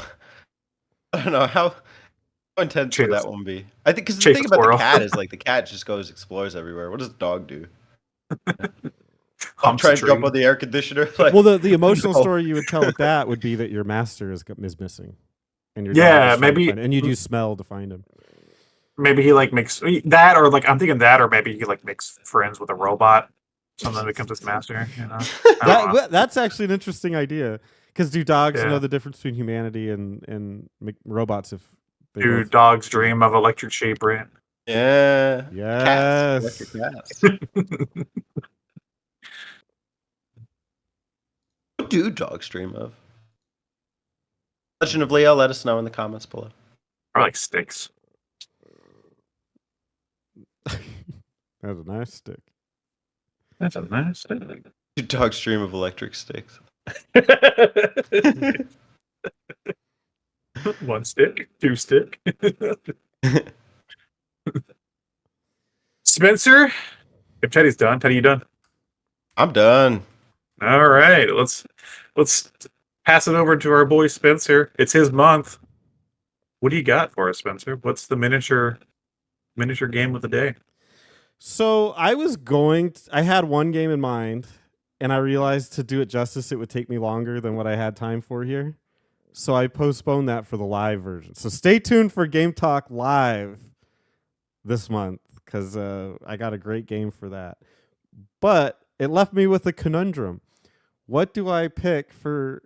don't know how intense Chase- would that one be. I think because the chase thing a about the squirrel. cat is like the cat just goes explores everywhere. What does the dog do? I'm Humps trying a to jump tree. on the air conditioner. Like, Well, the emotional no. story you would tell with that would be that your master is missing, and your Yeah, dog is trying to maybe- find him, and you'd use smell to find him. Maybe he like makes that, or like I'm thinking that, or maybe he like makes friends with a robot. Something becomes his master. You know, I don't know. That's actually an interesting idea. Because do dogs Yeah. know the difference between humanity and robots? If they Do both- dogs dream of electric sheep, right? Yeah. Yes. Cats. Electric cats. What do dogs dream of? Legend of Leo, let us know in the comments below. Or like sticks. That's a nice stick. That's a nice thing. Do dogs dream of electric sticks? One stick, two stick. Spencer, if Teddy's done, Teddy, you done? I'm done. All right, let's pass it over to our boy Spencer. It's his month. What do you got for us, Spencer? What's the miniature game of the day? So I had one game in mind, and I realized to do it justice, it would take me longer than what I had time for here. So I postponed that for the live version. So stay tuned for Game Talk Live this month because I got a great game for that. But it left me with a conundrum. What do I pick for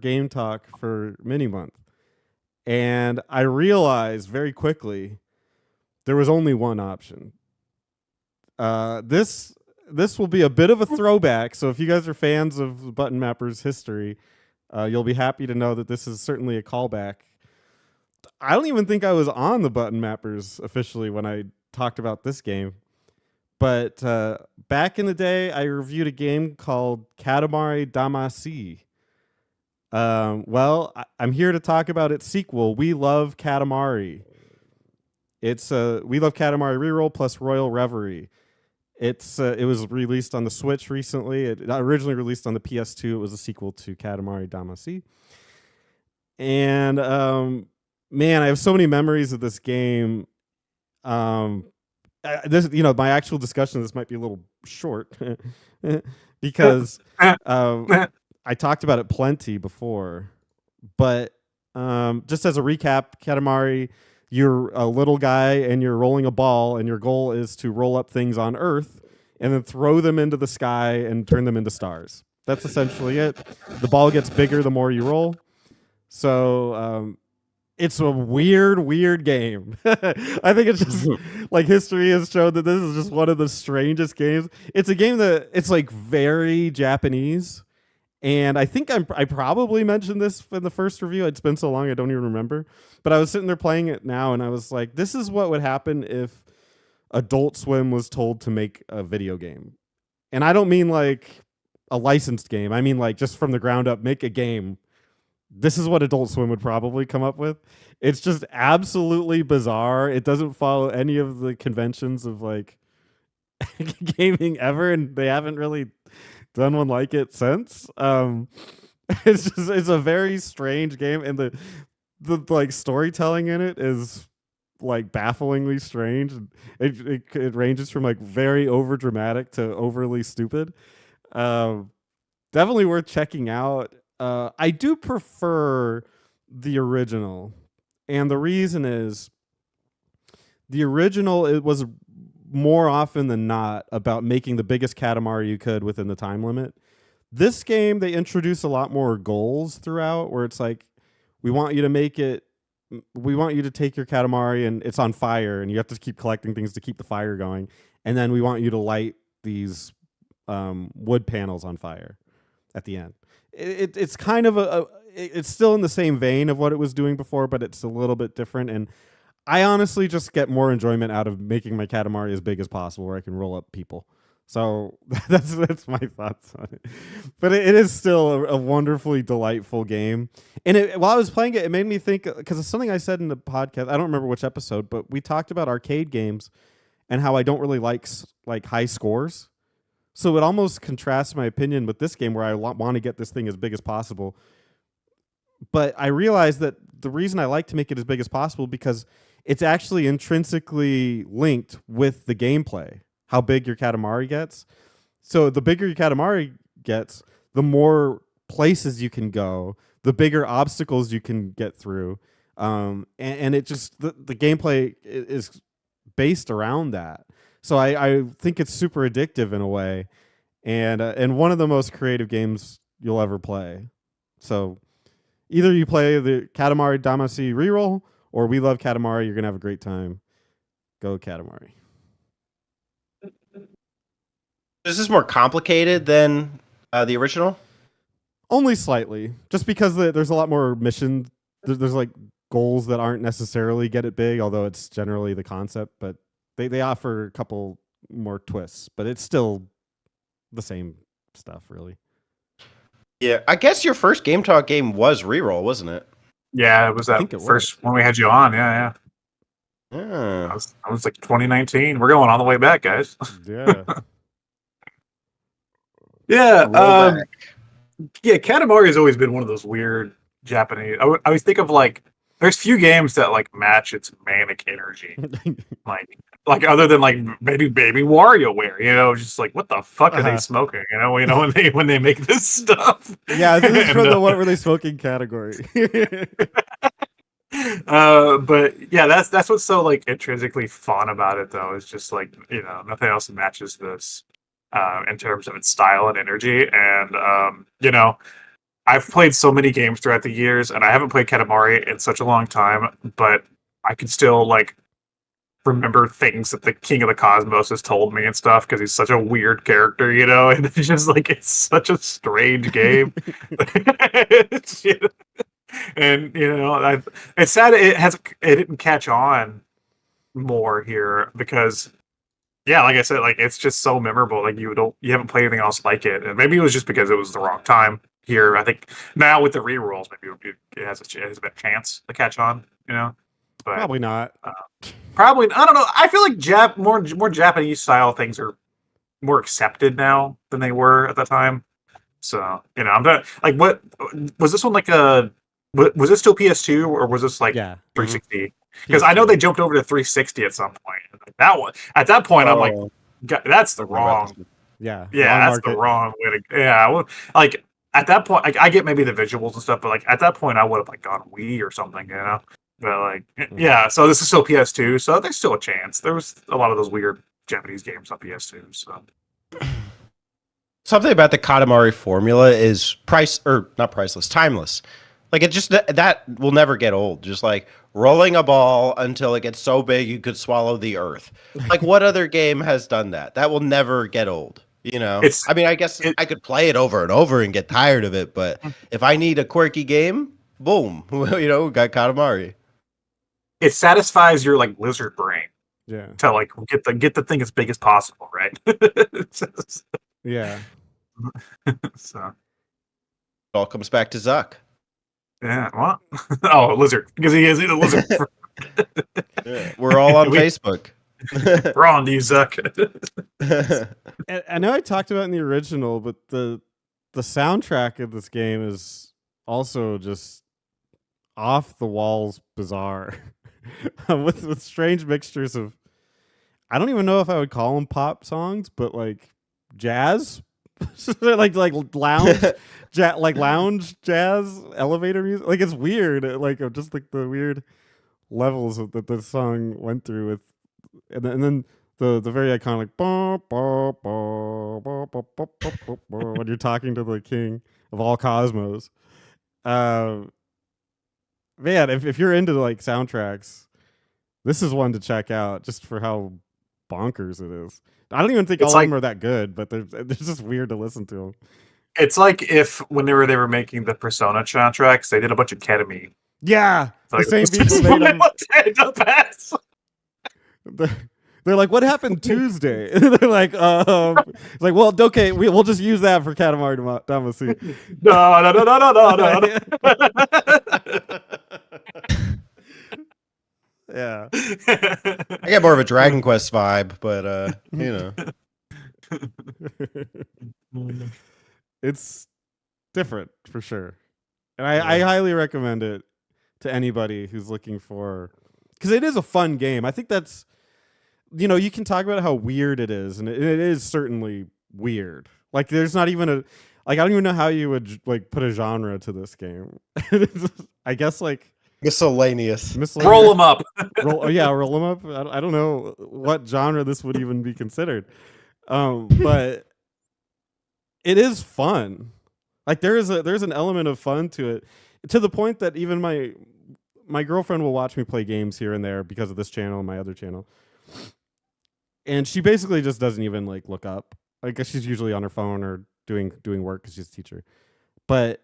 Game Talk for mini month? And I realized very quickly there was only one option. This will be a bit of a throwback. So if you guys are fans of Button Mappers history, you'll be happy to know that this is certainly a callback. I don't even think I was on the Button Mappers officially when I talked about this game. But back in the day, I reviewed a game called Katamari Damacy. I'm here to talk about its sequel, We Love Katamari. It's We Love Katamari Reroll plus Royal Reverie. It was released on the Switch recently. It originally released on the PS2. It was a sequel to Katamari Damacy. And man, I have so many memories of this game. This, my actual discussion of this might be a little short because I talked about it plenty before. But just as a recap, Katamari, you're a little guy and you're rolling a ball, and your goal is to roll up things on Earth and then throw them into the sky and turn them into stars. That's essentially it. The ball gets bigger the more you roll. So it's a weird game. I think it's just like history has shown that this is just one of the strangest games. It's a game that it's like very Japanese. And I think I probably mentioned this in the first review. It's been so long, I don't even remember. But I was sitting there playing it now, and I was like, this is what would happen if Adult Swim was told to make a video game. And I don't mean like a licensed game. I mean like just from the ground up, make a game. This is what Adult Swim would probably come up with. It's just absolutely bizarre. It doesn't follow any of the conventions of like gaming ever, and they haven't really done one like it since. It's a very strange game, and the like storytelling in it is like bafflingly strange. It ranges from like very over dramatic to overly stupid. Definitely worth checking out. I do prefer the original, and the reason is the original, it was more often than not about making the biggest Katamari you could within the time limit. This game, they introduce a lot more goals throughout, where it's like, we want you to take your Katamari and it's on fire and you have to keep collecting things to keep the fire going. And then we want you to light these wood panels on fire at the end. It's kind of it's still in the same vein of what it was doing before, but it's a little bit different. And I honestly just get more enjoyment out of making my Katamari as big as possible, where I can roll up people. So that's my thoughts on it. But it is still a wonderfully delightful game. And while I was playing it, it made me think, because it's something I said in the podcast. I don't remember which episode, but we talked about arcade games and how I don't really like high scores. So it almost contrasts my opinion with this game, where I want to get this thing as big as possible. But I realized that the reason I like to make it as big as possible because it's actually intrinsically linked with the gameplay, how big your Katamari gets. So the bigger your Katamari gets, the more places you can go, the bigger obstacles you can get through. And it just, the gameplay is based around that. So I think it's super addictive in a way, and one of the most creative games you'll ever play. So either you play the Katamari Damacy Reroll or We Love Katamari, you're going to have a great time. Go Katamari. Is this more complicated than the original? Only slightly, just because there's a lot more mission. There's like goals that aren't necessarily get it big, although it's generally the concept, but they offer a couple more twists, but it's still the same stuff, really. Yeah, I guess your first Game Talk game was Reroll, wasn't it? Yeah, it was that first one we had you on. Yeah. Yeah. I was like 2019. We're going all the way back, guys. Yeah. Yeah. Roll back. Yeah, Katamari has always been one of those weird Japanese. I always think of like, there's few games that like match its manic energy. Like like other than like maybe Baby WarioWare, just like what the fuck are they smoking? When they make this stuff. Yeah, this is And, from the what were they smoking category. but yeah, that's what's so like intrinsically fun about it, though. Is just like nothing else matches this in terms of its style and energy. And I've played so many games throughout the years, and I haven't played Katamari in such a long time, but I can still like remember things that the King of the Cosmos has told me and stuff because he's such a weird character, and it's just like it's such a strange game. It's, and it's sad it didn't catch on more here because yeah, like I said, like it's just so memorable. Like you haven't played anything else like it, and maybe it was just because it was the wrong time here. I think now with the rerolls, maybe it has a better chance to catch on. But Probably not. probably I don't know. I feel like more Japanese style things are more accepted now than they were at the time. So I'm not like what was this one like a was this still PS2 or was this like Yeah. 360? Because I know they jumped over to 360 at some point. Like that one at that point, I'm like, that's the wrong. Yeah. Yeah, that's the wrong way to. Yeah, like at that point, like, I get maybe the visuals and stuff, but like at that point, I would have like gone Wii or something, But like, yeah, so this is still PS2, so there's still a chance. There was a lot of those weird Japanese games on PS2, so. Something about the Katamari formula is not priceless, timeless. Like it just that will never get old. Just like rolling a ball until it gets so big you could swallow the earth. Like what other game has done that? That will never get old. I mean, I guess I could play it over and over and get tired of it, but if I need a quirky game, boom, we got Katamari. It satisfies your like lizard brain. Yeah. To like get the thing as big as possible, right? Yeah. So It all comes back to Zuck. yeah, what? Oh, lizard, because he's a lizard. Yeah, we're all on Facebook. We're on you, Zuck. I know I talked about it in the original, but the soundtrack of this game is also just off the walls bizarre. with strange mixtures of, I don't even know if I would call them pop songs, but like jazz, like lounge, lounge jazz, elevator music. Like it's weird. Like just like the weird levels that the song went through with, and then the very iconic when you're talking to the king of all cosmos. Man, if you're into like soundtracks, this is one to check out just for how bonkers it is. I don't even think all of them are that good, but they're just weird to listen to them. It's like if when they were making the Persona soundtracks, they did a bunch of ketamine. Yeah, Like, the same people made them. They're like, what happened Tuesday? They're like, it's like, well, okay, we'll just use that for Katamari Damacy. No. Yeah. I get more of a Dragon Quest vibe, but It's different for sure. And I highly recommend it to anybody who's looking for, because it is a fun game. I think that's, you can talk about how weird it is, and it is certainly weird. Like there's not even I don't even know how you would like put a genre to this game. I guess like miscellaneous. Roll them up. roll them up. I don't know what genre this would even be considered. But it is fun. Like there's an element of fun to it, to the point that even my girlfriend will watch me play games here and there because of this channel and my other channel. And she basically just doesn't even like look up. Like she's usually on her phone or doing work because she's a teacher. But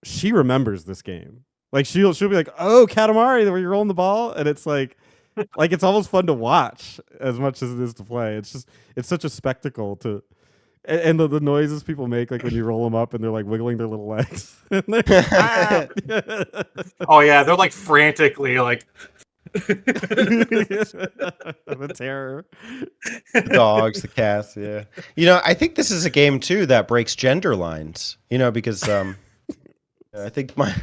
she remembers this game. Like she'll be like, "Oh, Katamari, where you're rolling the ball," and it's like it's almost fun to watch as much as it is to play. It's such a spectacle to, and the noises people make, like when you roll them up and they're like wiggling their little legs. Oh yeah, they're like frantically like. The terror. The dogs, the cats, yeah. I think this is a game too that breaks gender lines. Because I think my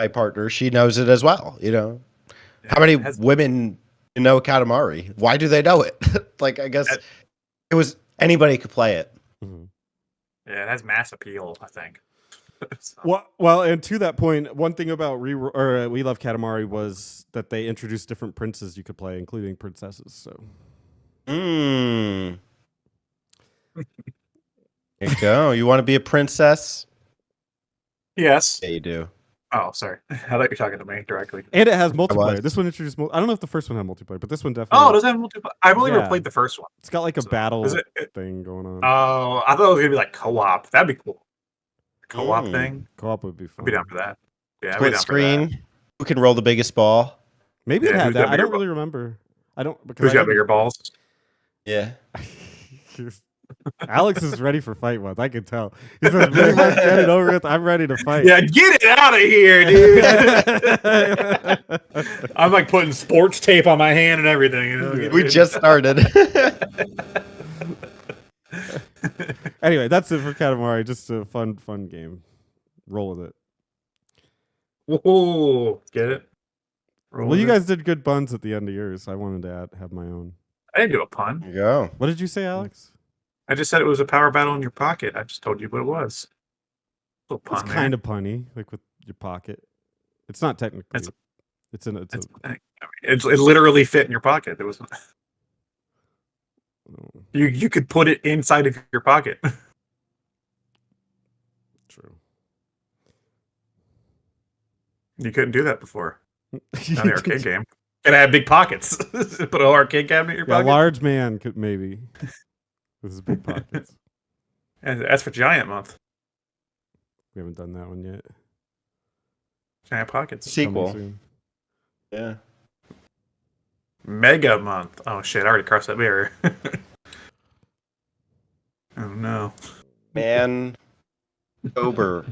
partner, she knows it as well. How many women you know Katamari. Why do they know it? Like, I guess it was anybody could play it. Mhm. Yeah, it has mass appeal, I think. Well, and to that point, one thing about We Love Katamari was that they introduced different princes you could play, including princesses. So, There you go. You want to be a princess? Yes. Yeah, you do. Oh, sorry. I thought you were talking to me directly. and it has was. multiplayer. This one introduced. I don't know if the first one had multiplayer, but this one definitely. Oh, does it have multiplayer? I've only ever Yeah. played the first one. It's got like a So, battle is it- thing going on. Oh, I thought it was gonna be like co-op. That'd be cool. Co-op thing. Co-op would be I'd fun. be down for that. Yeah, I'd be Split down for that. screen. Who can roll the biggest ball? Maybe it Yeah, had who's that. got I don't bigger really remember. I don't because Who's I got didn't- bigger balls? Yeah. Alex is ready for fight once. I can tell. He says, "Really, let's get it over with. I'm ready to fight." Yeah, get it out of here, dude. I'm like putting sports tape on my hand and everything. You know? We just started. Anyway, that's it for Katamari. Just a fun game. Roll with it. Whoa, get it? Well, you guys did good buns at the end of yours. I wanted to have my own. I didn't do a pun. There you go. What did you say, Alex? I just said it was a power battle in your pocket. I just told you what it was. Little pun It's kind of punny, like with your pocket. It's not technically. It's it literally fit in your pocket. It was. You could put it inside of your pocket. True. You couldn't do that before. On the arcade game. Gotta have big pockets. Put an arcade cabinet in your Yeah, a pocket. large man could maybe with his big pockets. And that's for Giant Month. We haven't done that one yet. Giant Pockets. Coming Sequel. soon. Yeah. Mega Month. Oh shit, I already crossed that barrier. Oh no. Man. October.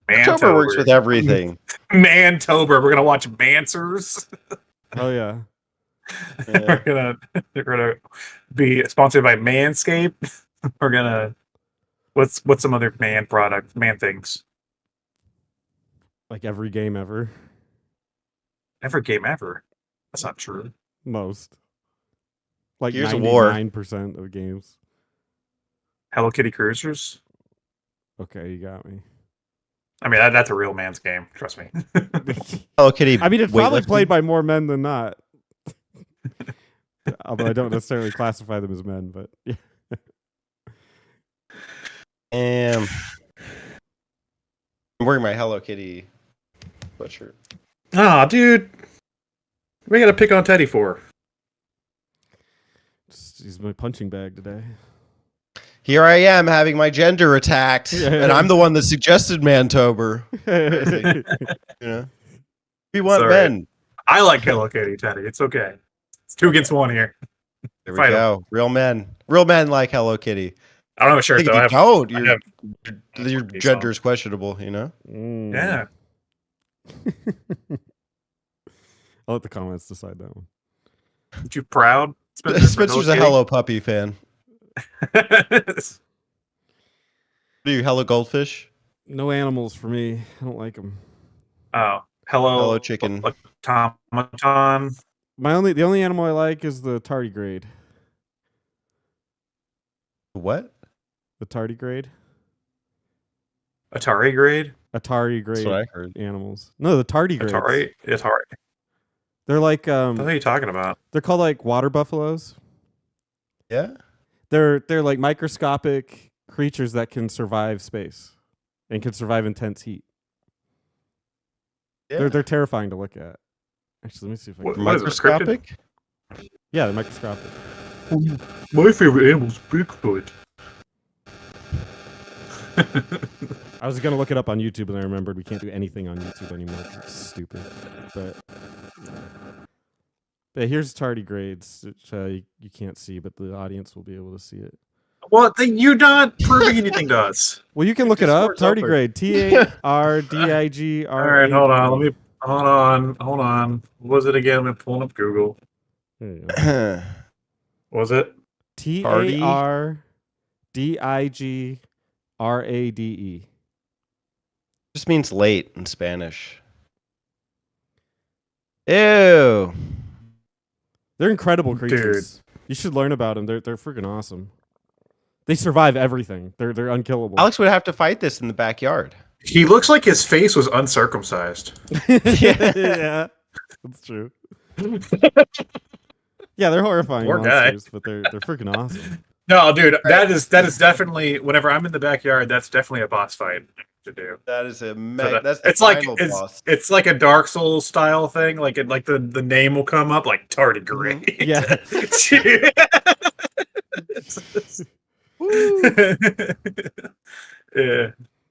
Mantober. October works with everything. Mantober. We're gonna watch Mancers. Oh yeah. Yeah. We're gonna be sponsored by Manscaped. We're gonna what's some other man product, man things? Like every game ever. Every game ever. That's not true. Most. Like Gears of War. 99% of games. Hello Kitty Cruisers. Okay, you got me. I mean that's a real man's game. Trust me. Hello Kitty. I mean, it's probably weightlifting. played by more men than not. Although I don't necessarily classify them as men, but yeah. I'm wearing my Hello Kitty sweatshirt. Aw, dude. We gotta pick on Teddy for. He's my punching bag today. Here I am having my gender attacked, and I'm the one that suggested Mantober. You know, we want Sorry. men. I like Hello Kitty, Teddy. It's okay. It's 2 against 1 here. There we Fight 'em. go. Real men like Hello Kitty. I don't have a I shirt think though. if I you have, don't, your gender is questionable. You know. Mm. yeah. I'll let the comments decide that one. Aren't you proud? Spencer, for Spencer's a Kitty? Hello Puppy fan. What are you, Hello Goldfish? No animals for me. I don't like them. Oh, hello Chicken. Automaton. The only animal I like is the tardigrade. What? The tardigrade. Atari grade. Atari That's grade what I heard. animals. No, the tardigrades. Atari. They're like What are you talking about? they're called like water buffaloes. Yeah. They're like microscopic creatures that can survive space and can survive intense heat. Yeah. They're terrifying to look at. Actually, let me see if I can. What is it, cryptid? Microscopic. Yeah, they're microscopic. My favorite animal is Bigfoot. I was gonna look it up on YouTube and I remembered we can't do anything on YouTube anymore. It's stupid. But here's tardigrades, which you can't see, but the audience will be able to see it. Well, then you're not proving anything to us. Well, you can look it up. Discord's open. Tardigrade. TARDIGRADE. All right, hold on. Hold on. What was it again? I'm pulling up Google. There you go. What was it? TARDIGRADE. Just means late in Spanish. Ew. They're incredible creatures. You should learn about them. They're freaking awesome. They survive everything. They're unkillable. Alex would have to fight this in the backyard. He looks like his face was uncircumcised. Yeah, that's true. Yeah, they're horrifying Poor guy. monsters, but they're freaking awesome. No, dude, that is definitely. Whenever I'm in the backyard, that's definitely a boss fight to do. That is a So that's the it's like final boss. it's like a Dark Souls style thing. Like the name will come up like Tardigrade. Yeah. Yeah.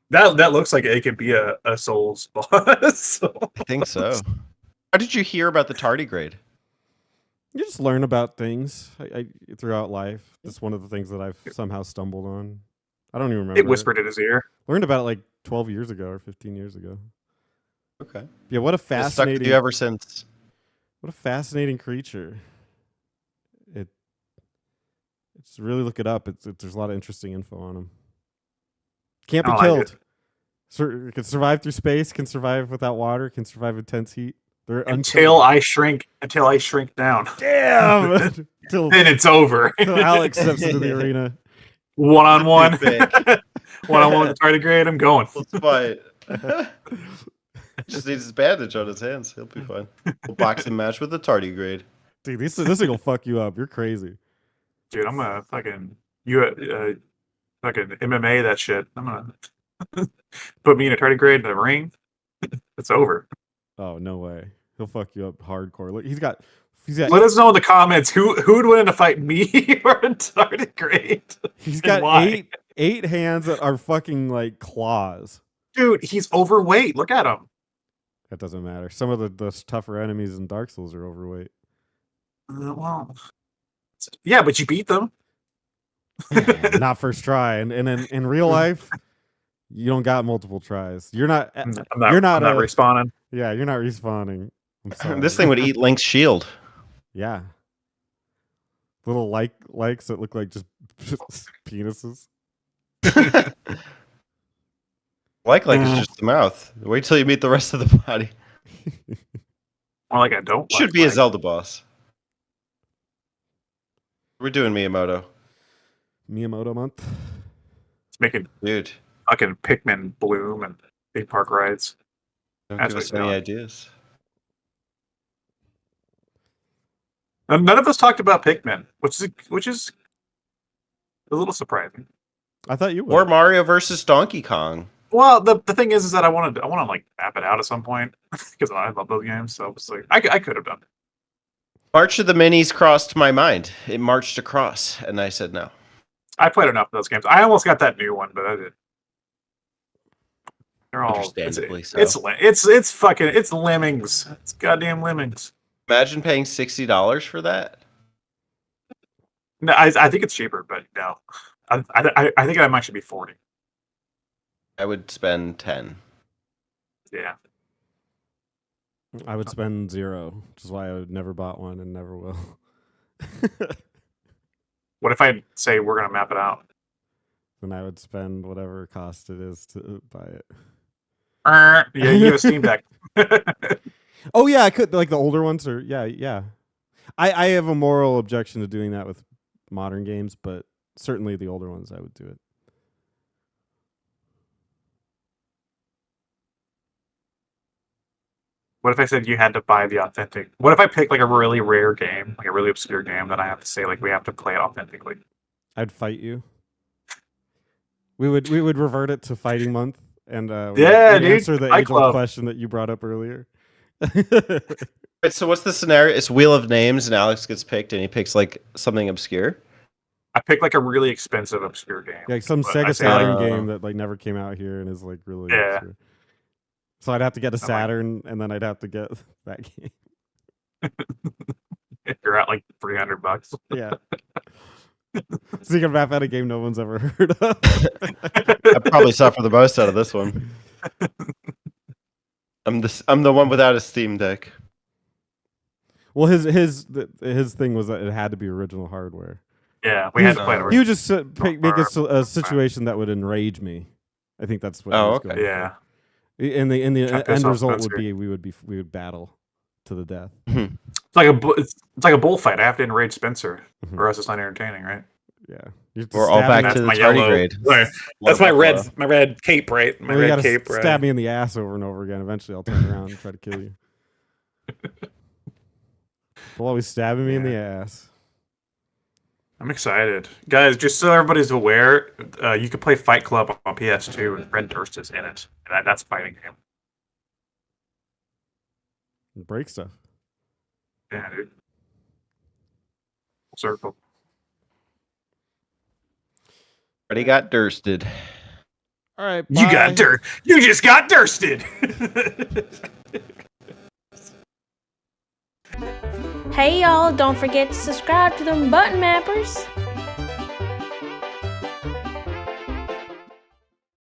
That looks like it could be a Souls boss. I think so. How did you hear about the tardigrade? You just learn about things throughout life. That's one of the things that I've somehow stumbled on. I don't even remember. It whispered in his ear. Learned about it like 12 years ago or 15 years ago. Okay. Yeah, what a It's stuck with fascinating. you ever since. What a fascinating creature. Just really look it up. There's a lot of interesting info on him. Can't be I like killed. Can survive through space. Can survive without water. Can survive intense heat. They're Until I shrink down. Damn. Until Then it's over. Alex steps into the arena. One-on-one. Too big. One-on-one with the tardigrade. I'm going. Let's fight. Just needs his bandage on his hands. He'll be fine. We'll boxing match with the tardigrade. Dude, this thing will fuck you up. You're crazy. Dude, I'm gonna fucking fucking MMA that shit. I'm gonna put me in a tardigrade in the ring. It's over. Oh, no way. He'll fuck you up hardcore. Look, he's got Let us know in the comments who would win in a fight, me or a tardigrade. he's and got why. eight hands that are fucking like claws. Dude, he's overweight. Look at him. That doesn't matter. Some of the tougher enemies in Dark Souls are overweight. Well, yeah, but you beat them. Not first try. And in real life, you don't got multiple tries. You're not. I'm You're not respawning. Yeah, you're not respawning. I'm sorry. This thing would eat Link's shield. Yeah. Little likes that look like just penises. Like it's just the mouth. Wait till you meet the rest of the body. More like I don't. Should be a Zelda boss. We're doing Miyamoto. Miyamoto month. It's making Dude, fucking Pikmin bloom and theme park rides. don't That's give us what any it's ideas. And none of us talked about Pikmin, which is a little surprising. I thought you would. Or Mario versus Donkey Kong. Well, the thing is that I want to like map it out at some point because I love those games. So it's like I could have done it. March of the Minis crossed my mind. It marched across, and I said no. I played enough of those games. I almost got that new one, but I did. They're all Understandably so. It's fucking lemmings. It's goddamn lemmings. Imagine paying $60 for that. No, I think it's cheaper, but no, I think it might should be 40. I would spend 10. Yeah. I would spend 0, which is why I would never bought one and never will. What if I say we're gonna map it out? Then I would spend whatever cost it is to buy it. Yeah, you have a Steam Deck. Oh yeah, I could like the older ones or yeah. I have a moral objection to doing that with modern games, but certainly the older ones I would do it. What if I said you had to buy the authentic? What if I pick like a really rare game, like a really obscure game, that I have to say like we have to play it authentically? I'd fight you. We would revert it to fighting month and we'd dude, answer the Fight age-old Club. question that you brought up earlier. Wait, so what's the scenario? It's Wheel of Names, and Alex gets picked, and he picks like something obscure. I picked like a really expensive obscure game. Like some But I Sega say, like, Saturn game that like never came out here and is like really Yeah. obscure. So I'd have to get a like- Saturn and then I'd have to get that game. You're at like $300. Yeah. So you can map out a game no one's ever heard of. I probably suffer the most out of this one. I'm the one without a Steam Deck. Well, his thing was that it had to be original hardware. Yeah, we had to play it. He would just make a situation that would enrage me. I think that's what. Oh, he was okay. going for. Yeah. And the Try to piss end off result would Spencer. be we would battle. to the death. It's like it's like a bullfight. I have to enrage Spencer, or else it's not entertaining, right? Yeah, you have to We're all stab back me. to the my tardigrade. That's my Buffalo. red cape, right? My Well, you red gotta cape, right? stab me in the ass over and over again. Eventually, I'll turn around and try to kill you. They'll always stabbing me in the ass. I'm excited, guys. Just so everybody's aware, you can play Fight Club on PS2, and Red Durst is in it. And that's a fighting game. Break stuff. Yeah, dude. Full circle. Already got dursted. All right, You bye. got dirt. You just got dursted. Hey y'all, don't forget to subscribe to them button mappers.